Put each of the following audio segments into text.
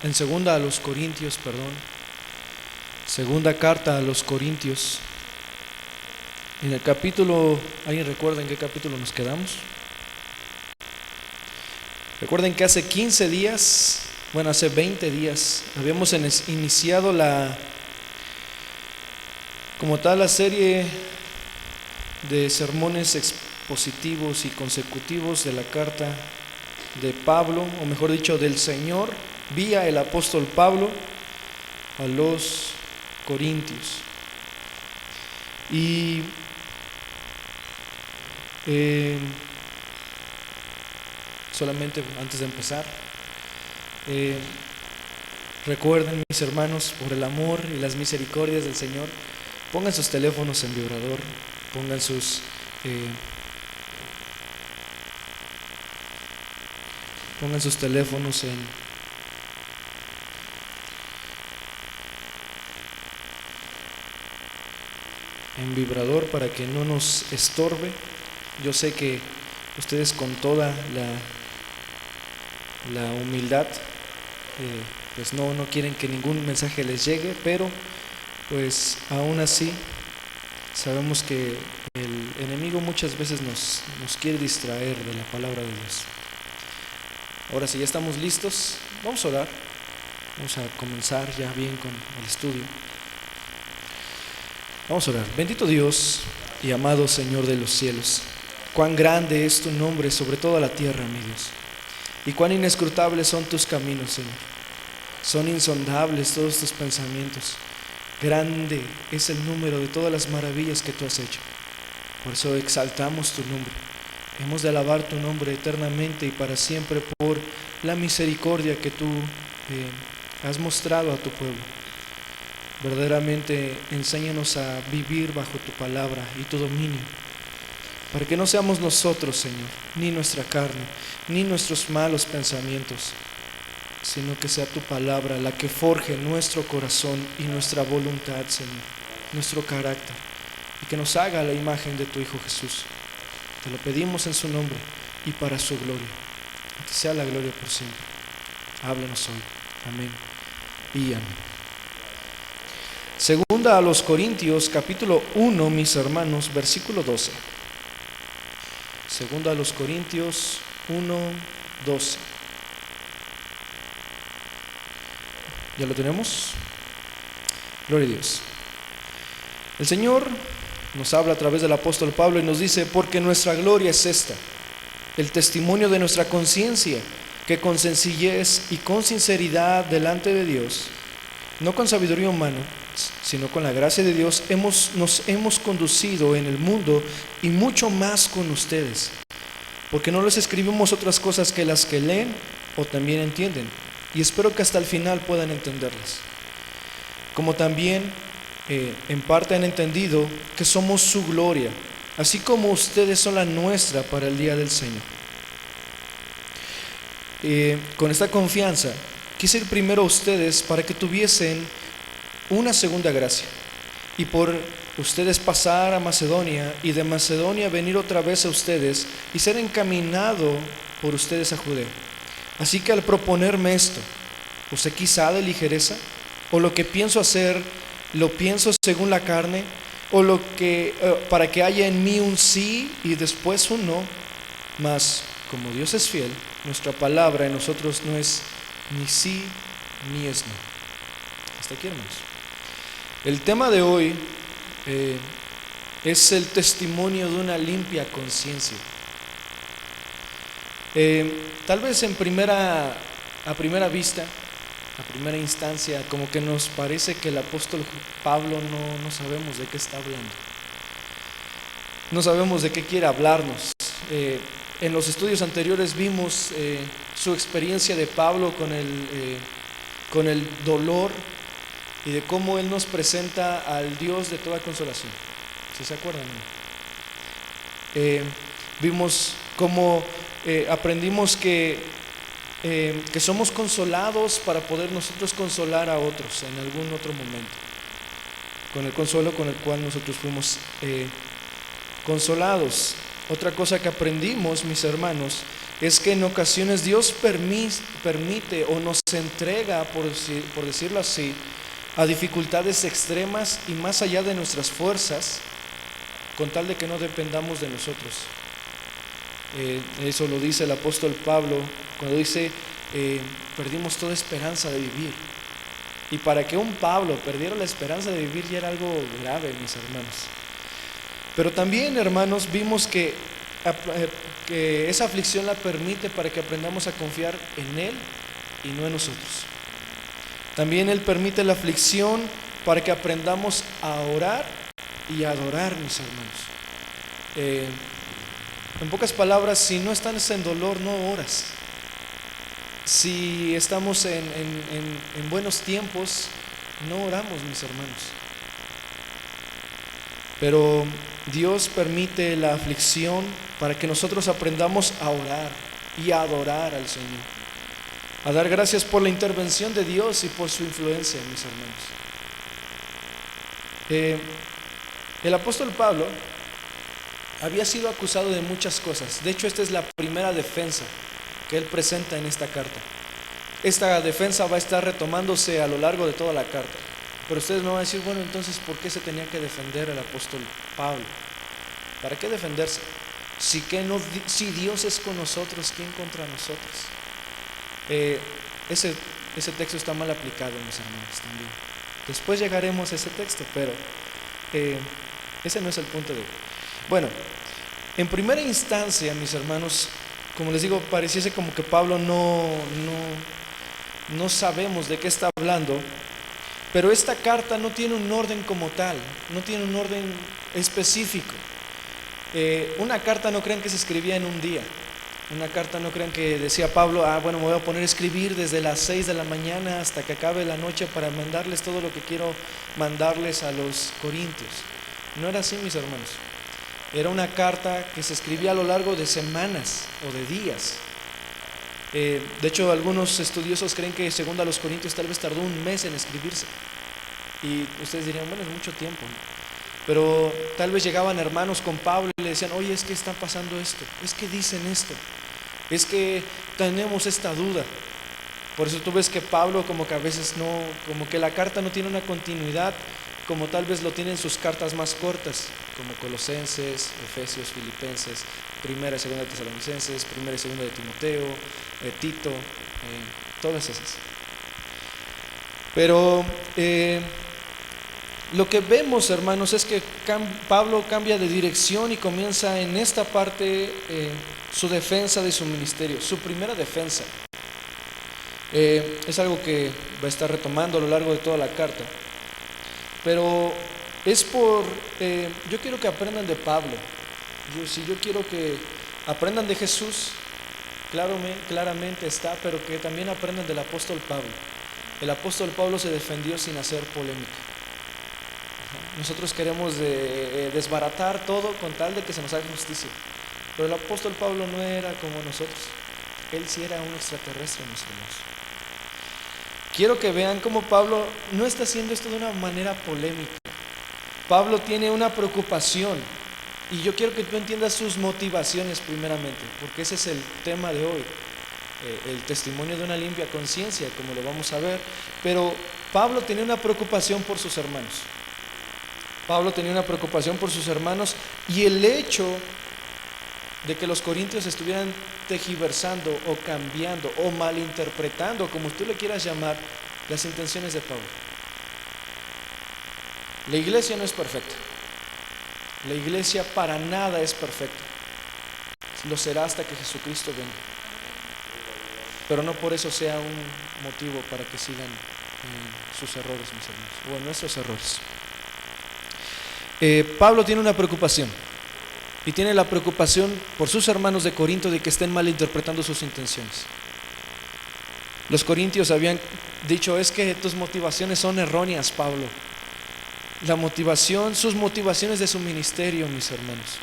En segunda a los Corintios, segunda carta a los Corintios, en el capítulo, ¿alguien recuerda en qué capítulo nos quedamos? Recuerden que hace 15 días, hace 20 días, habíamos iniciado la serie de sermones expositivos y consecutivos de la carta de Pablo, o mejor dicho, del Señor, vía el apóstol Pablo a los Corintios. Y solamente antes de empezar, recuerden, mis hermanos, por el amor y las misericordias del Señor, pongan sus teléfonos en vibrador, pongan sus teléfonos en vibrador para que no nos estorbe. Yo sé que ustedes con toda la humildad pues no quieren que ningún mensaje les llegue, pero pues aún así sabemos que el enemigo muchas veces nos quiere distraer de la palabra de Dios. Ahora, si ya estamos listos, vamos a orar. Vamos a comenzar ya bien con el estudio. Vamos a orar. Bendito Dios y amado Señor de los cielos, cuán grande es tu nombre sobre toda la tierra, mi Dios, y cuán inescrutables son tus caminos, Señor. Son insondables todos tus pensamientos. Grande es el número de todas las maravillas que tú has hecho. Por eso exaltamos tu nombre. Hemos de alabar tu nombre eternamente y para siempre por la misericordia que tú has mostrado a tu pueblo. Verdaderamente enséñanos a vivir bajo tu palabra y tu dominio, para que no seamos nosotros, Señor, ni nuestra carne, ni nuestros malos pensamientos, sino que sea tu palabra la que forje nuestro corazón y nuestra voluntad, Señor, nuestro carácter, y que nos haga la imagen de tu Hijo Jesús. Te lo pedimos en su nombre y para su gloria. Que sea la gloria por siempre. Háblanos hoy. Amén y amén. Segunda a los Corintios, capítulo 1, mis hermanos, versículo 12. Segunda a los Corintios 1, 12. ¿Ya lo tenemos? Gloria a Dios. El Señor nos habla a través del apóstol Pablo y nos dice: porque nuestra gloria es esta, el testimonio de nuestra conciencia, que con sencillez y con sinceridad delante de Dios, no con sabiduría humana, sino con la gracia de Dios, nos hemos conducido en el mundo, y mucho más con ustedes, porque no les escribimos otras cosas que las que leen o también entienden, y espero que hasta el final puedan entenderlas. Como también en parte han entendido que somos su gloria, así como ustedes son la nuestra para el día del Señor. Con esta confianza quise ir primero a ustedes para que tuviesen una segunda gracia, y por ustedes pasar a Macedonia, y de Macedonia venir otra vez a ustedes y ser encaminado por ustedes a Judea. Así que al proponerme esto, ¿usted quizá de ligereza? ¿O lo que pienso hacer lo pienso según la carne? ¿O para que haya en mí un sí y después un no? Mas como Dios es fiel, nuestra palabra en nosotros no es ni sí ni es no. Hasta aquí, hermanos. El tema de hoy es el testimonio de una limpia conciencia. Tal vez a primera vista, a primera instancia, como que nos parece que el apóstol Pablo no sabemos de qué está hablando. No sabemos de qué quiere hablarnos. En los estudios anteriores vimos su experiencia de Pablo con el dolor y de cómo él nos presenta al Dios de toda consolación. ¿Sí se acuerdan? Vimos cómo aprendimos que somos consolados para poder nosotros consolar a otros en algún otro momento, con el consuelo con el cual nosotros fuimos consolados. Otra cosa que aprendimos, mis hermanos, es que en ocasiones Dios permite o nos entrega, por decirlo así, a dificultades extremas y más allá de nuestras fuerzas, con tal de que no dependamos de nosotros. Eso lo dice el apóstol Pablo cuando dice perdimos toda esperanza de vivir. Y para que un Pablo perdiera la esperanza de vivir ya era algo grave, mis hermanos. Pero también, hermanos, vimos que esa aflicción la permite para que aprendamos a confiar en Él y no en nosotros. También Él permite la aflicción para que aprendamos a orar y a adorar, mis hermanos. En pocas palabras, si no estás en dolor, no oras. Si estamos en buenos tiempos, no oramos, mis hermanos. Pero Dios permite la aflicción para que nosotros aprendamos a orar y a adorar al Señor, a dar gracias por la intervención de Dios y por su influencia, mis hermanos. El apóstol Pablo había sido acusado de muchas cosas. De hecho, esta es la primera defensa que él presenta en esta carta. Esta defensa va a estar retomándose a lo largo de toda la carta. Pero ustedes me van a decir, bueno, entonces, ¿por qué se tenía que defender el apóstol Pablo? ¿Para qué defenderse? Si Dios es con nosotros, ¿quién contra nosotros? Ese texto está mal aplicado, mis hermanos, también. Después llegaremos a ese texto, pero ese no es el punto de hoy. Bueno, en primera instancia, mis hermanos, como les digo, pareciese como que Pablo no sabemos de qué está hablando. Pero esta carta no tiene un orden como tal, no tiene un orden específico. Una carta no crean que se escribía en un día. Una carta no crean que decía Pablo, bueno, me voy a poner a escribir desde las 6 de la mañana hasta que acabe la noche para mandarles todo lo que quiero mandarles a los corintios. No era así, mis hermanos. Era una carta que se escribía a lo largo de semanas o de días. De hecho, algunos estudiosos creen que segundo a los Corintios tal vez tardó un mes en escribirse. Y ustedes dirían, bueno, es mucho tiempo, ¿no? Pero tal vez llegaban hermanos con Pablo y le decían, oye, es que está pasando esto, es que dicen esto, es que tenemos esta duda. Por eso tú ves que Pablo como que a veces como que la carta no tiene una continuidad, como tal vez lo tienen sus cartas más cortas, como Colosenses, Efesios, Filipenses, Primera y Segunda de Tesalonicenses, Primera y Segunda de Timoteo, Tito, todas esas. Pero lo que vemos, hermanos, es que Pablo cambia de dirección y comienza en esta parte su defensa de su ministerio, su primera defensa. Es algo que va a estar retomando a lo largo de toda la carta. Pero es yo quiero que aprendan de Pablo. Si yo quiero que aprendan de Jesús, claramente está, pero que también aprendan del apóstol Pablo. El apóstol Pablo se defendió sin hacer polémica. Nosotros queremos desbaratar todo con tal de que se nos haga justicia. Pero el apóstol Pablo no era como nosotros. Él sí era un extraterrestre, mis hermanos. Quiero que vean cómo Pablo no está haciendo esto de una manera polémica. Pablo tiene una preocupación y yo quiero que tú entiendas sus motivaciones primeramente, porque ese es el tema de hoy, el testimonio de una limpia conciencia, como lo vamos a ver. Pero Pablo tenía una preocupación por sus hermanos. Pablo tenía una preocupación por sus hermanos y el hecho de que los corintios estuvieran tergiversando o cambiando o malinterpretando, como tú le quieras llamar, las intenciones de Pablo. La iglesia no es perfecta. La iglesia para nada es perfecta. Lo será hasta que Jesucristo venga. Pero no por eso sea un motivo para que sigan sus errores, mis hermanos, o en nuestros errores. Pablo tiene una preocupación, y tiene la preocupación por sus hermanos de Corinto de que estén malinterpretando sus intenciones. Los corintios habían dicho: es que tus motivaciones son erróneas, Pablo. Sus motivaciones de su ministerio, mis hermanos,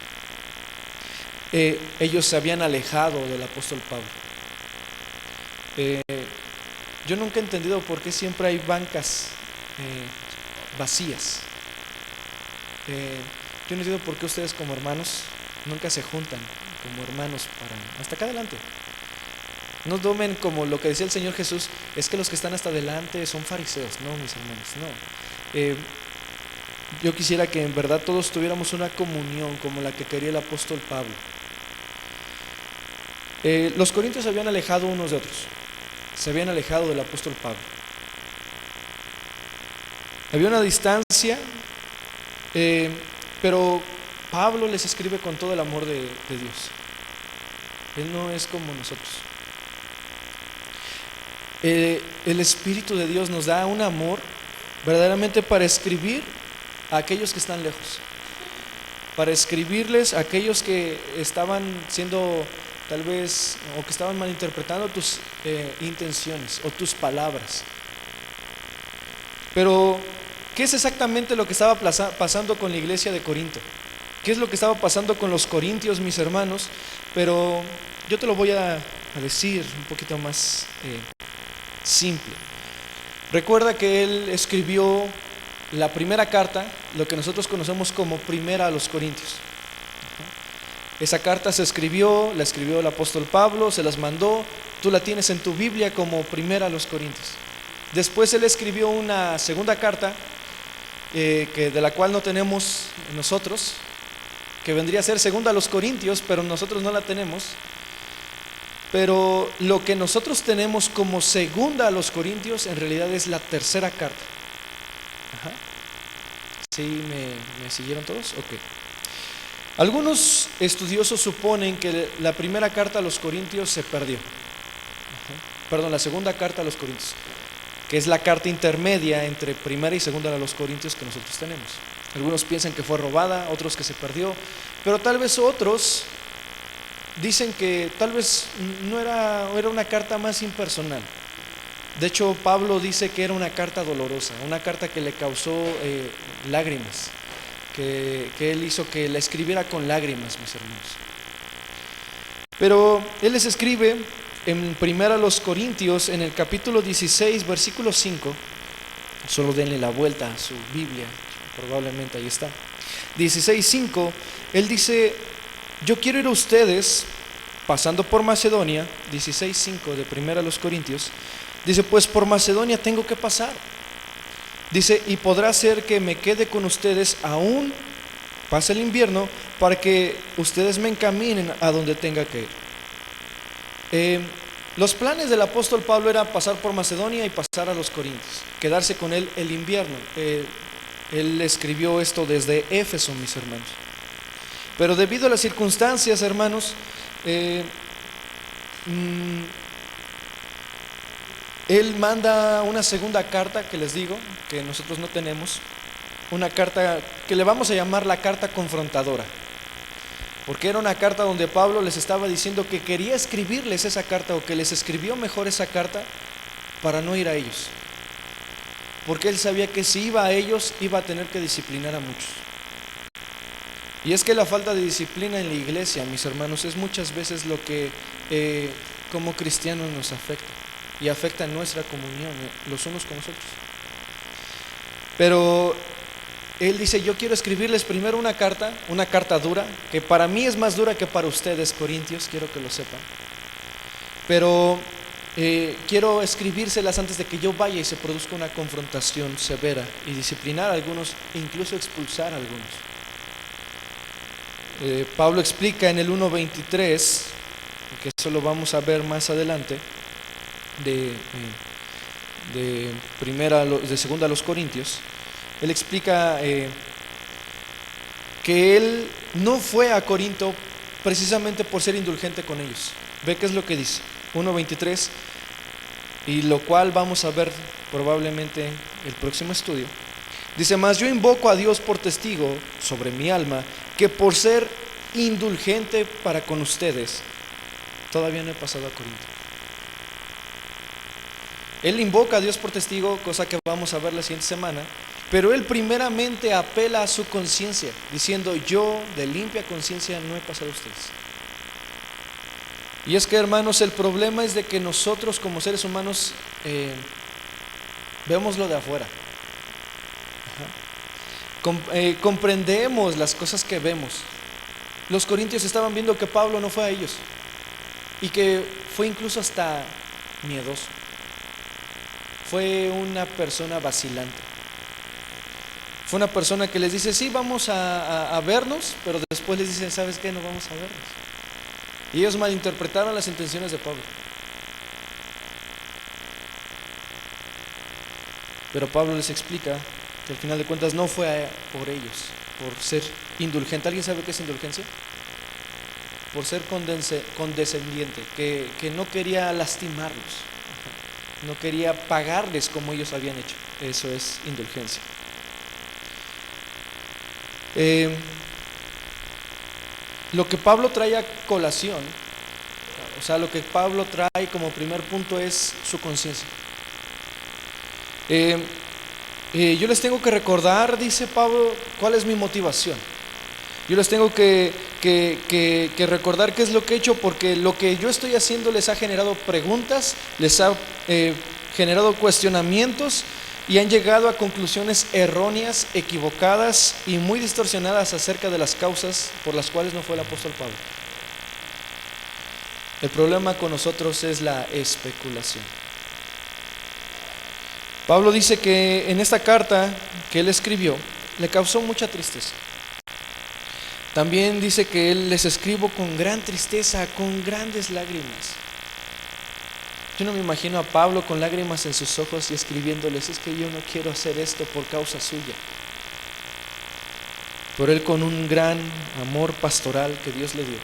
ellos se habían alejado del apóstol Pablo. Yo nunca he entendido por qué siempre hay bancas vacías. Yo no entiendo por qué ustedes como hermanos nunca se juntan como hermanos hasta acá adelante. No tomen como lo que decía el Señor Jesús: es que los que están hasta adelante son fariseos. No, mis hermanos, no. Yo quisiera que en verdad todos tuviéramos una comunión como la que quería el apóstol Pablo. Los corintios se habían alejado unos de otros, se habían alejado del apóstol Pablo. Había una distancia, pero Pablo les escribe con todo el amor de Dios. Él no es como nosotros. El Espíritu de Dios nos da un amor verdaderamente para escribir a aquellos que están lejos, para escribirles a aquellos que estaban siendo tal vez, o que estaban malinterpretando tus intenciones o tus palabras. Pero ¿qué es exactamente lo que estaba pasando con la iglesia de Corinto? ¿Qué es lo que estaba pasando con los corintios, mis hermanos? Pero yo te lo voy a decir un poquito más simple. Recuerda que él escribió la primera carta, lo que nosotros conocemos como Primera a los Corintios. Esa carta la escribió el apóstol Pablo, se las mandó. Tú la tienes en tu Biblia como Primera a los Corintios. Después él escribió una segunda carta, de la cual no tenemos nosotros, que vendría a ser Segunda a los Corintios, pero nosotros no la tenemos. Pero lo que nosotros tenemos como Segunda a los Corintios en realidad es la tercera carta. Ajá. ¿Sí me siguieron todos? Ok. Algunos estudiosos suponen que la primera carta a los Corintios se perdió. Perdón, la segunda carta a los Corintios, que es la carta intermedia entre primera y segunda a los Corintios que nosotros tenemos. Algunos piensan que fue robada, otros que se perdió, pero tal vez otros dicen que tal vez no era una carta más impersonal. De hecho, Pablo dice que era una carta dolorosa, una carta que le causó lágrimas, que él hizo que la escribiera con lágrimas, mis hermanos. Pero él les escribe en primera a los Corintios, en el capítulo 16, versículo 5. Solo denle la vuelta a su Biblia, probablemente ahí está. 16:5, él dice: yo quiero ir a ustedes pasando por Macedonia. 16:5 de primera a los Corintios. Dice: pues por Macedonia tengo que pasar. Dice: y podrá ser que me quede con ustedes aún pase el invierno, para que ustedes me encaminen a donde tenga que ir. Los planes del apóstol Pablo era pasar por Macedonia y pasar a los Corintios, quedarse con él el invierno. Él escribió esto desde Éfeso, mis hermanos. Pero debido a las circunstancias, hermanos, él manda una segunda carta, que les digo, que nosotros no tenemos. Una carta que le vamos a llamar la carta confrontadora, porque era una carta donde Pablo les estaba diciendo que quería escribirles esa carta, o que les escribió mejor esa carta para no ir a ellos, porque él sabía que si iba a ellos iba a tener que disciplinar a muchos. Y es que la falta de disciplina en la iglesia, mis hermanos, es muchas veces lo que como cristianos nos afecta, y afecta nuestra comunión los unos con los otros. Pero él dice: yo quiero escribirles primero una carta dura, que para mí es más dura que para ustedes, corintios, quiero que lo sepan. Pero quiero escribírselas antes de que yo vaya y se produzca una confrontación severa y disciplinar a algunos, incluso expulsar a algunos. Pablo explica en el 1:23, que eso lo vamos a ver más adelante, de segunda a los Corintios. Él explica que él no fue a Corinto precisamente por ser indulgente con ellos. Ve qué es lo que dice, 1:23, y lo cual vamos a ver probablemente el próximo estudio. Dice: mas yo invoco a Dios por testigo sobre mi alma, que por ser indulgente para con ustedes, todavía no he pasado a Corinto. Él invoca a Dios por testigo, cosa que vamos a ver la siguiente semana, pero él primeramente apela a su conciencia, diciendo: yo de limpia conciencia no he pasado a ustedes. Y es que, hermanos, el problema es de que nosotros como seres humanos vemos lo de afuera. Comprendemos las cosas que vemos. Los corintios estaban viendo que Pablo no fue a ellos y que fue incluso hasta miedoso. Fue una persona vacilante. Fue una persona que les dice: sí, vamos a vernos, pero después les dice: ¿sabes qué? No vamos a vernos. Y ellos malinterpretaron las intenciones de Pablo. Pero Pablo les explica que al final de cuentas no fue por ellos, por ser indulgente. ¿Alguien sabe qué es indulgencia? Por ser condescendiente, que no quería lastimarlos, no quería pagarles como ellos habían hecho. Eso es indulgencia. Lo que Pablo trae a colación, o sea, lo que Pablo trae como primer punto es su conciencia. Yo les tengo que recordar, dice Pablo, cuál es mi motivación. Yo les tengo que recordar qué es lo que he hecho, porque lo que yo estoy haciendo les ha generado preguntas, les ha generado cuestionamientos y han llegado a conclusiones erróneas, equivocadas y muy distorsionadas acerca de las causas por las cuales no fue el apóstol Pablo. El problema con nosotros es la especulación. Pablo dice que en esta carta que él escribió le causó mucha tristeza. También dice que él les escribo con gran tristeza, con grandes lágrimas. Yo no me imagino a Pablo con lágrimas en sus ojos y escribiéndoles: es que yo no quiero hacer esto por causa suya. Pero él, con un gran amor pastoral que Dios le dio,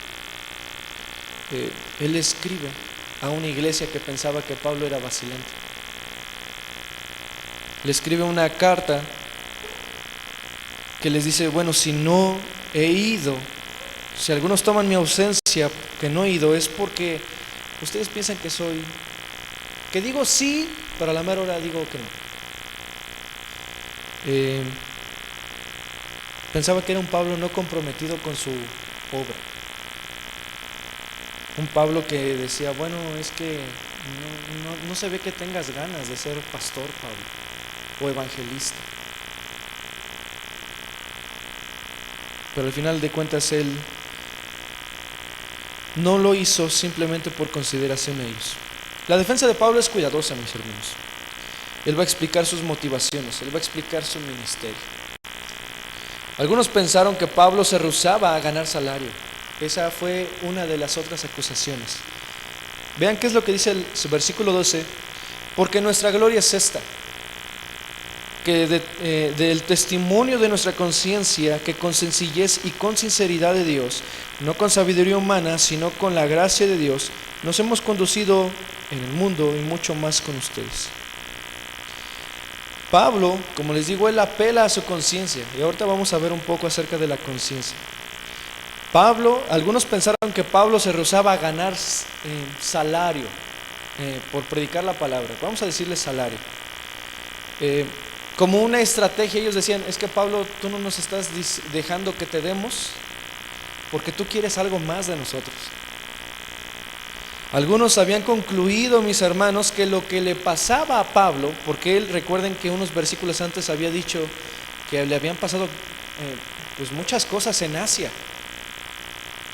él escribe a una iglesia que pensaba que Pablo era vacilante. Le escribe una carta que les dice: bueno, si no he ido, si algunos toman mi ausencia que no he ido, es porque ustedes piensan que digo sí, pero a la mera hora digo que no. Pensaba que era un Pablo no comprometido con su obra. Un Pablo que decía: bueno, es que no se ve que tengas ganas de ser pastor, Pablo, o evangelista. Pero al final de cuentas él no lo hizo simplemente por consideración a ellos. La defensa de Pablo es cuidadosa, mis hermanos. Él va a explicar sus motivaciones, él va a explicar su ministerio. Algunos pensaron que Pablo se rehusaba a ganar salario. Esa fue una de las otras acusaciones. Vean qué es lo que dice el versículo 12: porque nuestra gloria es esta, que del testimonio de nuestra conciencia, que con sencillez y con sinceridad de Dios, no con sabiduría humana, sino con la gracia de Dios, nos hemos conducido en el mundo y mucho más con ustedes. Pablo, como les digo, él apela a su conciencia, y ahorita vamos a ver un poco acerca de la conciencia. Algunos pensaron que Pablo se rehusaba a ganar salario por predicar la palabra. Vamos a decirle salario. Como una estrategia, ellos decían: es que Pablo, tú no nos estás dejando que te demos porque tú quieres algo más de nosotros. Algunos habían concluido, mis hermanos, que lo que le pasaba a Pablo, porque él, recuerden que unos versículos antes había dicho que le habían pasado pues muchas cosas en Asia.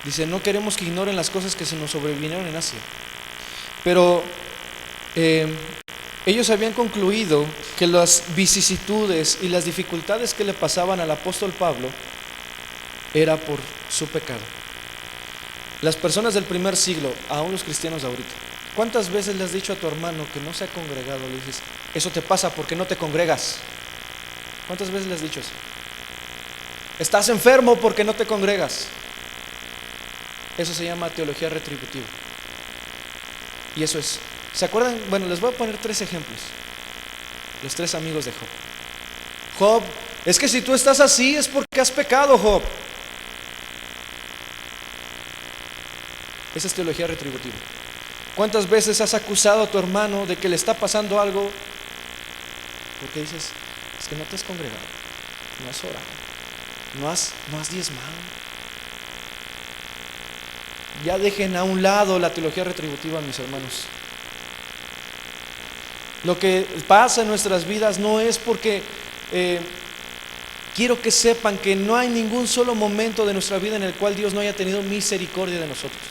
Dice: no queremos que ignoren las cosas que se nos sobrevinieron en Asia. Pero ellos habían concluido que las vicisitudes y las dificultades que le pasaban al apóstol Pablo era por su pecado. Las personas del primer siglo, aún los cristianos ahorita, ¿cuántas veces le has dicho a tu hermano que no se ha congregado? Le dices, eso te pasa porque no te congregas. ¿Cuántas veces le has dicho eso? Estás enfermo porque no te congregas. Eso se llama teología retributiva. Y eso es. ¿Se acuerdan? Bueno, les voy a poner 3 ejemplos. Los 3 amigos de Job. Job, es que si tú estás así es porque has pecado, Job. Esa es teología retributiva. ¿Cuántas veces has acusado a tu hermano de que le está pasando algo? Porque dices, es que no te has congregado, no has orado, no has diezmado. Ya dejen a un lado la teología retributiva, mis hermanos. Lo que pasa en nuestras vidas no es porque quiero que sepan que no hay ningún solo momento de nuestra vida en el cual Dios no haya tenido misericordia de nosotros.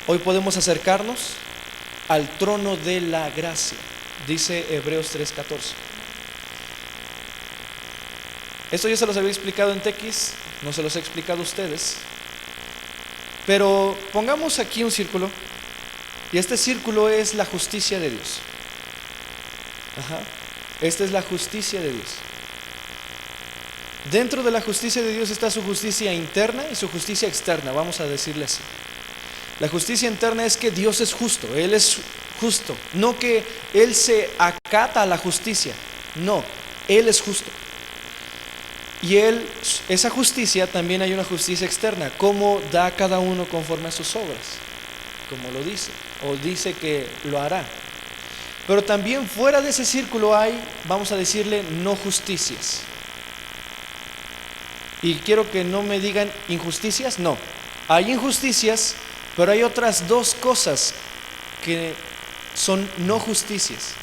Hoy podemos acercarnos al trono de la gracia, dice Hebreos 3:14. Esto ya se los había explicado en Tequis, no se los he explicado a ustedes. Pero pongamos aquí un círculo, y este círculo es la justicia de Dios. Esta es la justicia de Dios. Dentro de la justicia de Dios está su justicia interna y su justicia externa, vamos a decirle así. La justicia interna es que Dios es justo, Él es justo, no que Él se acata a la justicia, no, Él es justo. Y esa justicia también hay una justicia externa, cómo da a cada uno conforme a sus obras, como lo dice, o dice que lo hará. Pero también fuera de ese círculo hay, vamos a decirle, no justicias. Y quiero que no me digan injusticias, no. Hay injusticias, pero hay otras 2 cosas que son no justicias: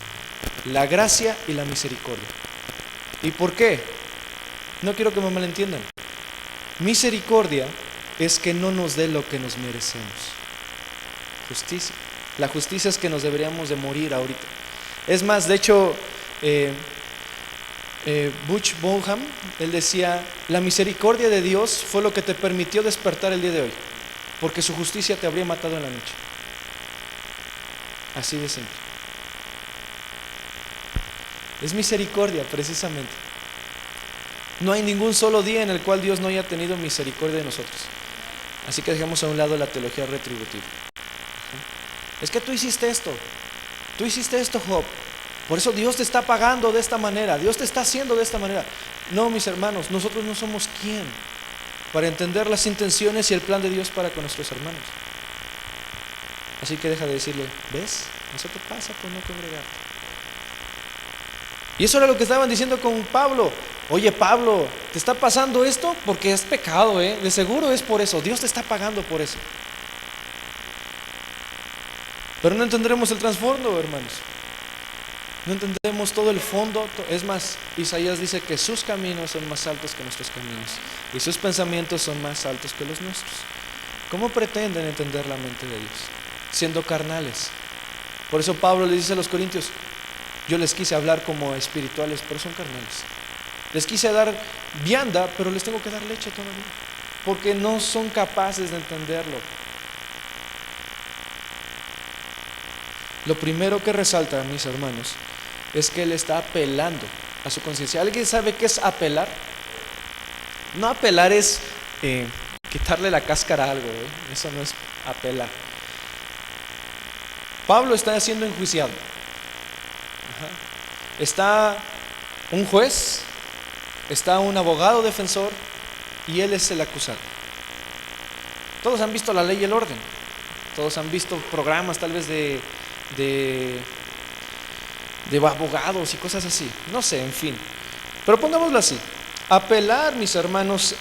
la gracia y la misericordia. ¿Y por qué? No quiero que me malentiendan. Misericordia es que no nos dé lo que nos merecemos. Justicia. La justicia es que nos deberíamos de morir ahorita. Es más, de hecho, Butch Bonham, él decía, la misericordia de Dios fue lo que te permitió despertar el día de hoy, porque su justicia te habría matado en la noche. Así de simple. Es misericordia, precisamente. No hay ningún solo día en el cual Dios no haya tenido misericordia de nosotros. Así que dejemos a un lado la teología retributiva. Es que tú hiciste esto, Job. Por eso Dios te está pagando de esta manera, Dios te está haciendo de esta manera. No, mis hermanos, nosotros no somos quién para entender las intenciones y el plan de Dios para con nuestros hermanos. Así que deja de decirle, ¿ves? Eso te pasa por no congregarte. Y eso era lo que estaban diciendo con Pablo. Oye, Pablo, ¿te está pasando esto? Porque es pecado, de seguro es por eso. Dios te está pagando por eso. Pero no entenderemos el trasfondo, hermanos. No entendemos todo el fondo. Es más, Isaías dice que sus caminos son más altos que nuestros caminos y sus pensamientos son más altos que los nuestros. ¿Cómo pretenden entender la mente de Dios? Siendo carnales. Por eso Pablo le dice a los corintios, yo les quise hablar como espirituales, pero son carnales. Les quise dar vianda, pero les tengo que dar leche todavía, porque no son capaces de entenderlo. Lo primero que resalta, mis hermanos, es que él está apelando a su conciencia. ¿Alguien sabe qué es apelar? No, apelar es quitarle la cáscara a algo, eso no es apelar. Pablo está siendo enjuiciado. Está un juez, está un abogado defensor y él es el acusado. Todos han visto La Ley y el Orden, todos han visto programas tal vez de abogados y cosas así, no sé, en fin. Pero pongámoslo así, apelar, mis hermanos,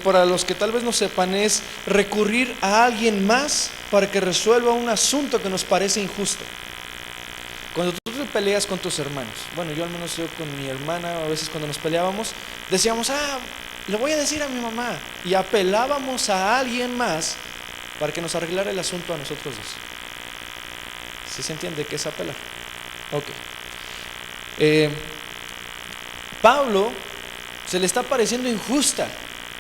para los que tal vez no sepan, es recurrir a alguien más para que resuelva un asunto que nos parece injusto. Cuando tú te peleas con tus hermanos, bueno, yo al menos yo con mi hermana, a veces cuando nos peleábamos, decíamos, le voy a decir a mi mamá, y apelábamos a alguien más para que nos arreglara el asunto a nosotros dos. ¿Sí se entiende qué es apelar? Ok. Pablo se le está pareciendo injusta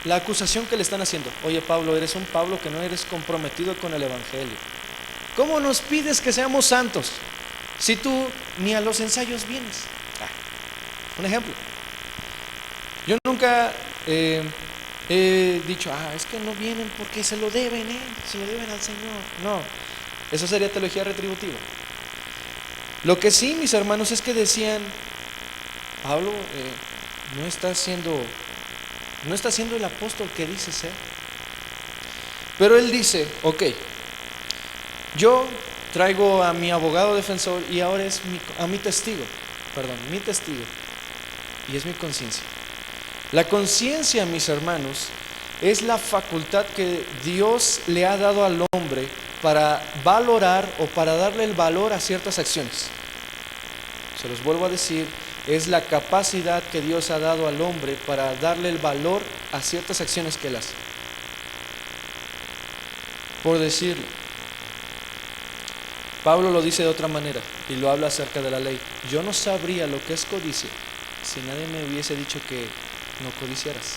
la acusación que le están haciendo. Oye Pablo, eres un Pablo que no eres comprometido con el Evangelio. ¿Cómo nos pides que seamos santos si tú ni a los ensayos vienes? Un ejemplo. Yo nunca he dicho, es que no vienen porque se lo deben, se lo deben al Señor. No, eso sería teología retributiva. Lo que sí, mis hermanos, es que decían, Pablo no está siendo el apóstol que dice ser. Pero él dice, ok, yo traigo a mi abogado defensor y ahora es mi testigo, y es mi conciencia. La conciencia, mis hermanos, es la facultad que Dios le ha dado al hombre para valorar o para darle el valor a ciertas acciones. Se los vuelvo a decir, es la capacidad que Dios ha dado al hombre para darle el valor a ciertas acciones que él hace. Por decirlo, Pablo lo dice de otra manera y lo habla acerca de la ley. Yo no sabría lo que es codicia si nadie me hubiese dicho que no codiciaras.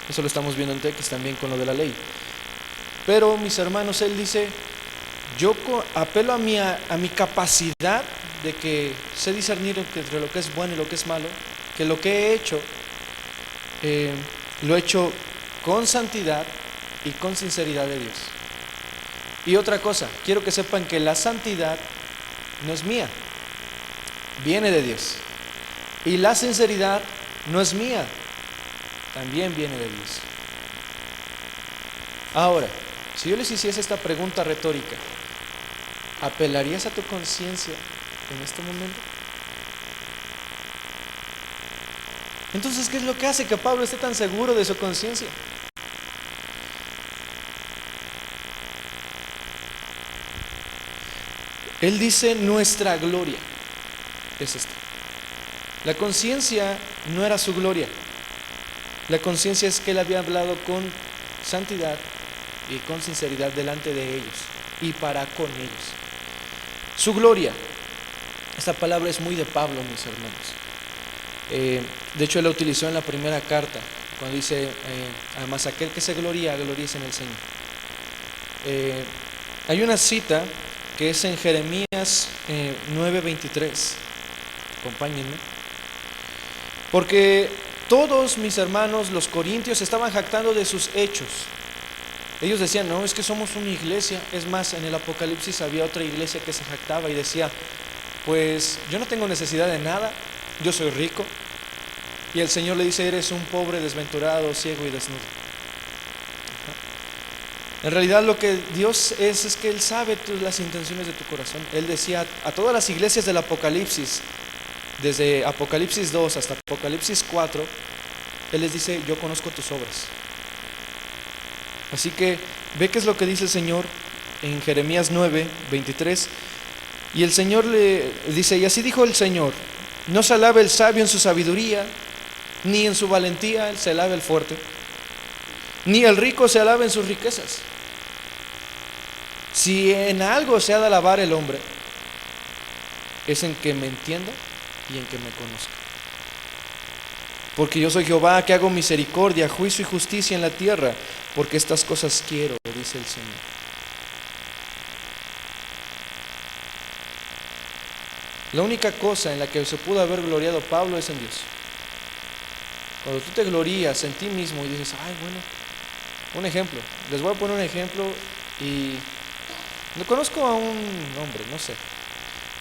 Eso lo estamos viendo en Tequis también con lo de la ley. Pero mis hermanos, él dice, yo apelo a mi capacidad de que sé discernir entre lo que es bueno y lo que es malo, que lo que he hecho, lo he hecho con santidad y con sinceridad de Dios. Y otra cosa, quiero que sepan que la santidad no es mía, viene de Dios. Y la sinceridad no es mía, también viene de Dios. Ahora, si yo les hiciese esta pregunta retórica, ¿apelarías a tu conciencia en este momento? Entonces, ¿qué es lo que hace que Pablo esté tan seguro de su conciencia? Él dice, nuestra gloria es esta. La conciencia no era su gloria. La conciencia es que él había hablado con santidad y con sinceridad delante de ellos y para con ellos. Su gloria, esta palabra es muy de Pablo, mis hermanos. De hecho, él la utilizó en la primera carta, cuando dice, además aquel que se gloríe en el Señor. Hay una cita que es en Jeremías 9:23. Acompáñenme. Porque todos mis hermanos, los corintios, estaban jactando de sus hechos. Ellos decían, no, es que somos una iglesia. Es más, en el Apocalipsis había otra iglesia que se jactaba y decía, pues yo no tengo necesidad de nada, yo soy rico. Y el Señor le dice, eres un pobre, desventurado, ciego y desnudo. En realidad lo que Dios es que Él sabe las intenciones de tu corazón. Él decía a todas las iglesias del Apocalipsis, desde Apocalipsis 2 hasta Apocalipsis 4, Él les dice, yo conozco tus obras. Así que ve qué es lo que dice el Señor en Jeremías 9:23. Y el Señor le dice, y así dijo el Señor, no se alabe el sabio en su sabiduría, ni en su valentía se alabe el fuerte, ni el rico se alabe en sus riquezas. Si en algo se ha de alabar el hombre, es en que me entienda y en que me conozca. Porque yo soy Jehová, que hago misericordia, juicio y justicia en la tierra, porque estas cosas quiero, dice el Señor. La única cosa en la que se pudo haber gloriado Pablo es en Dios. Cuando tú te glorías en ti mismo y dices, bueno, un ejemplo, les voy a poner un ejemplo y no conozco a un hombre, no sé.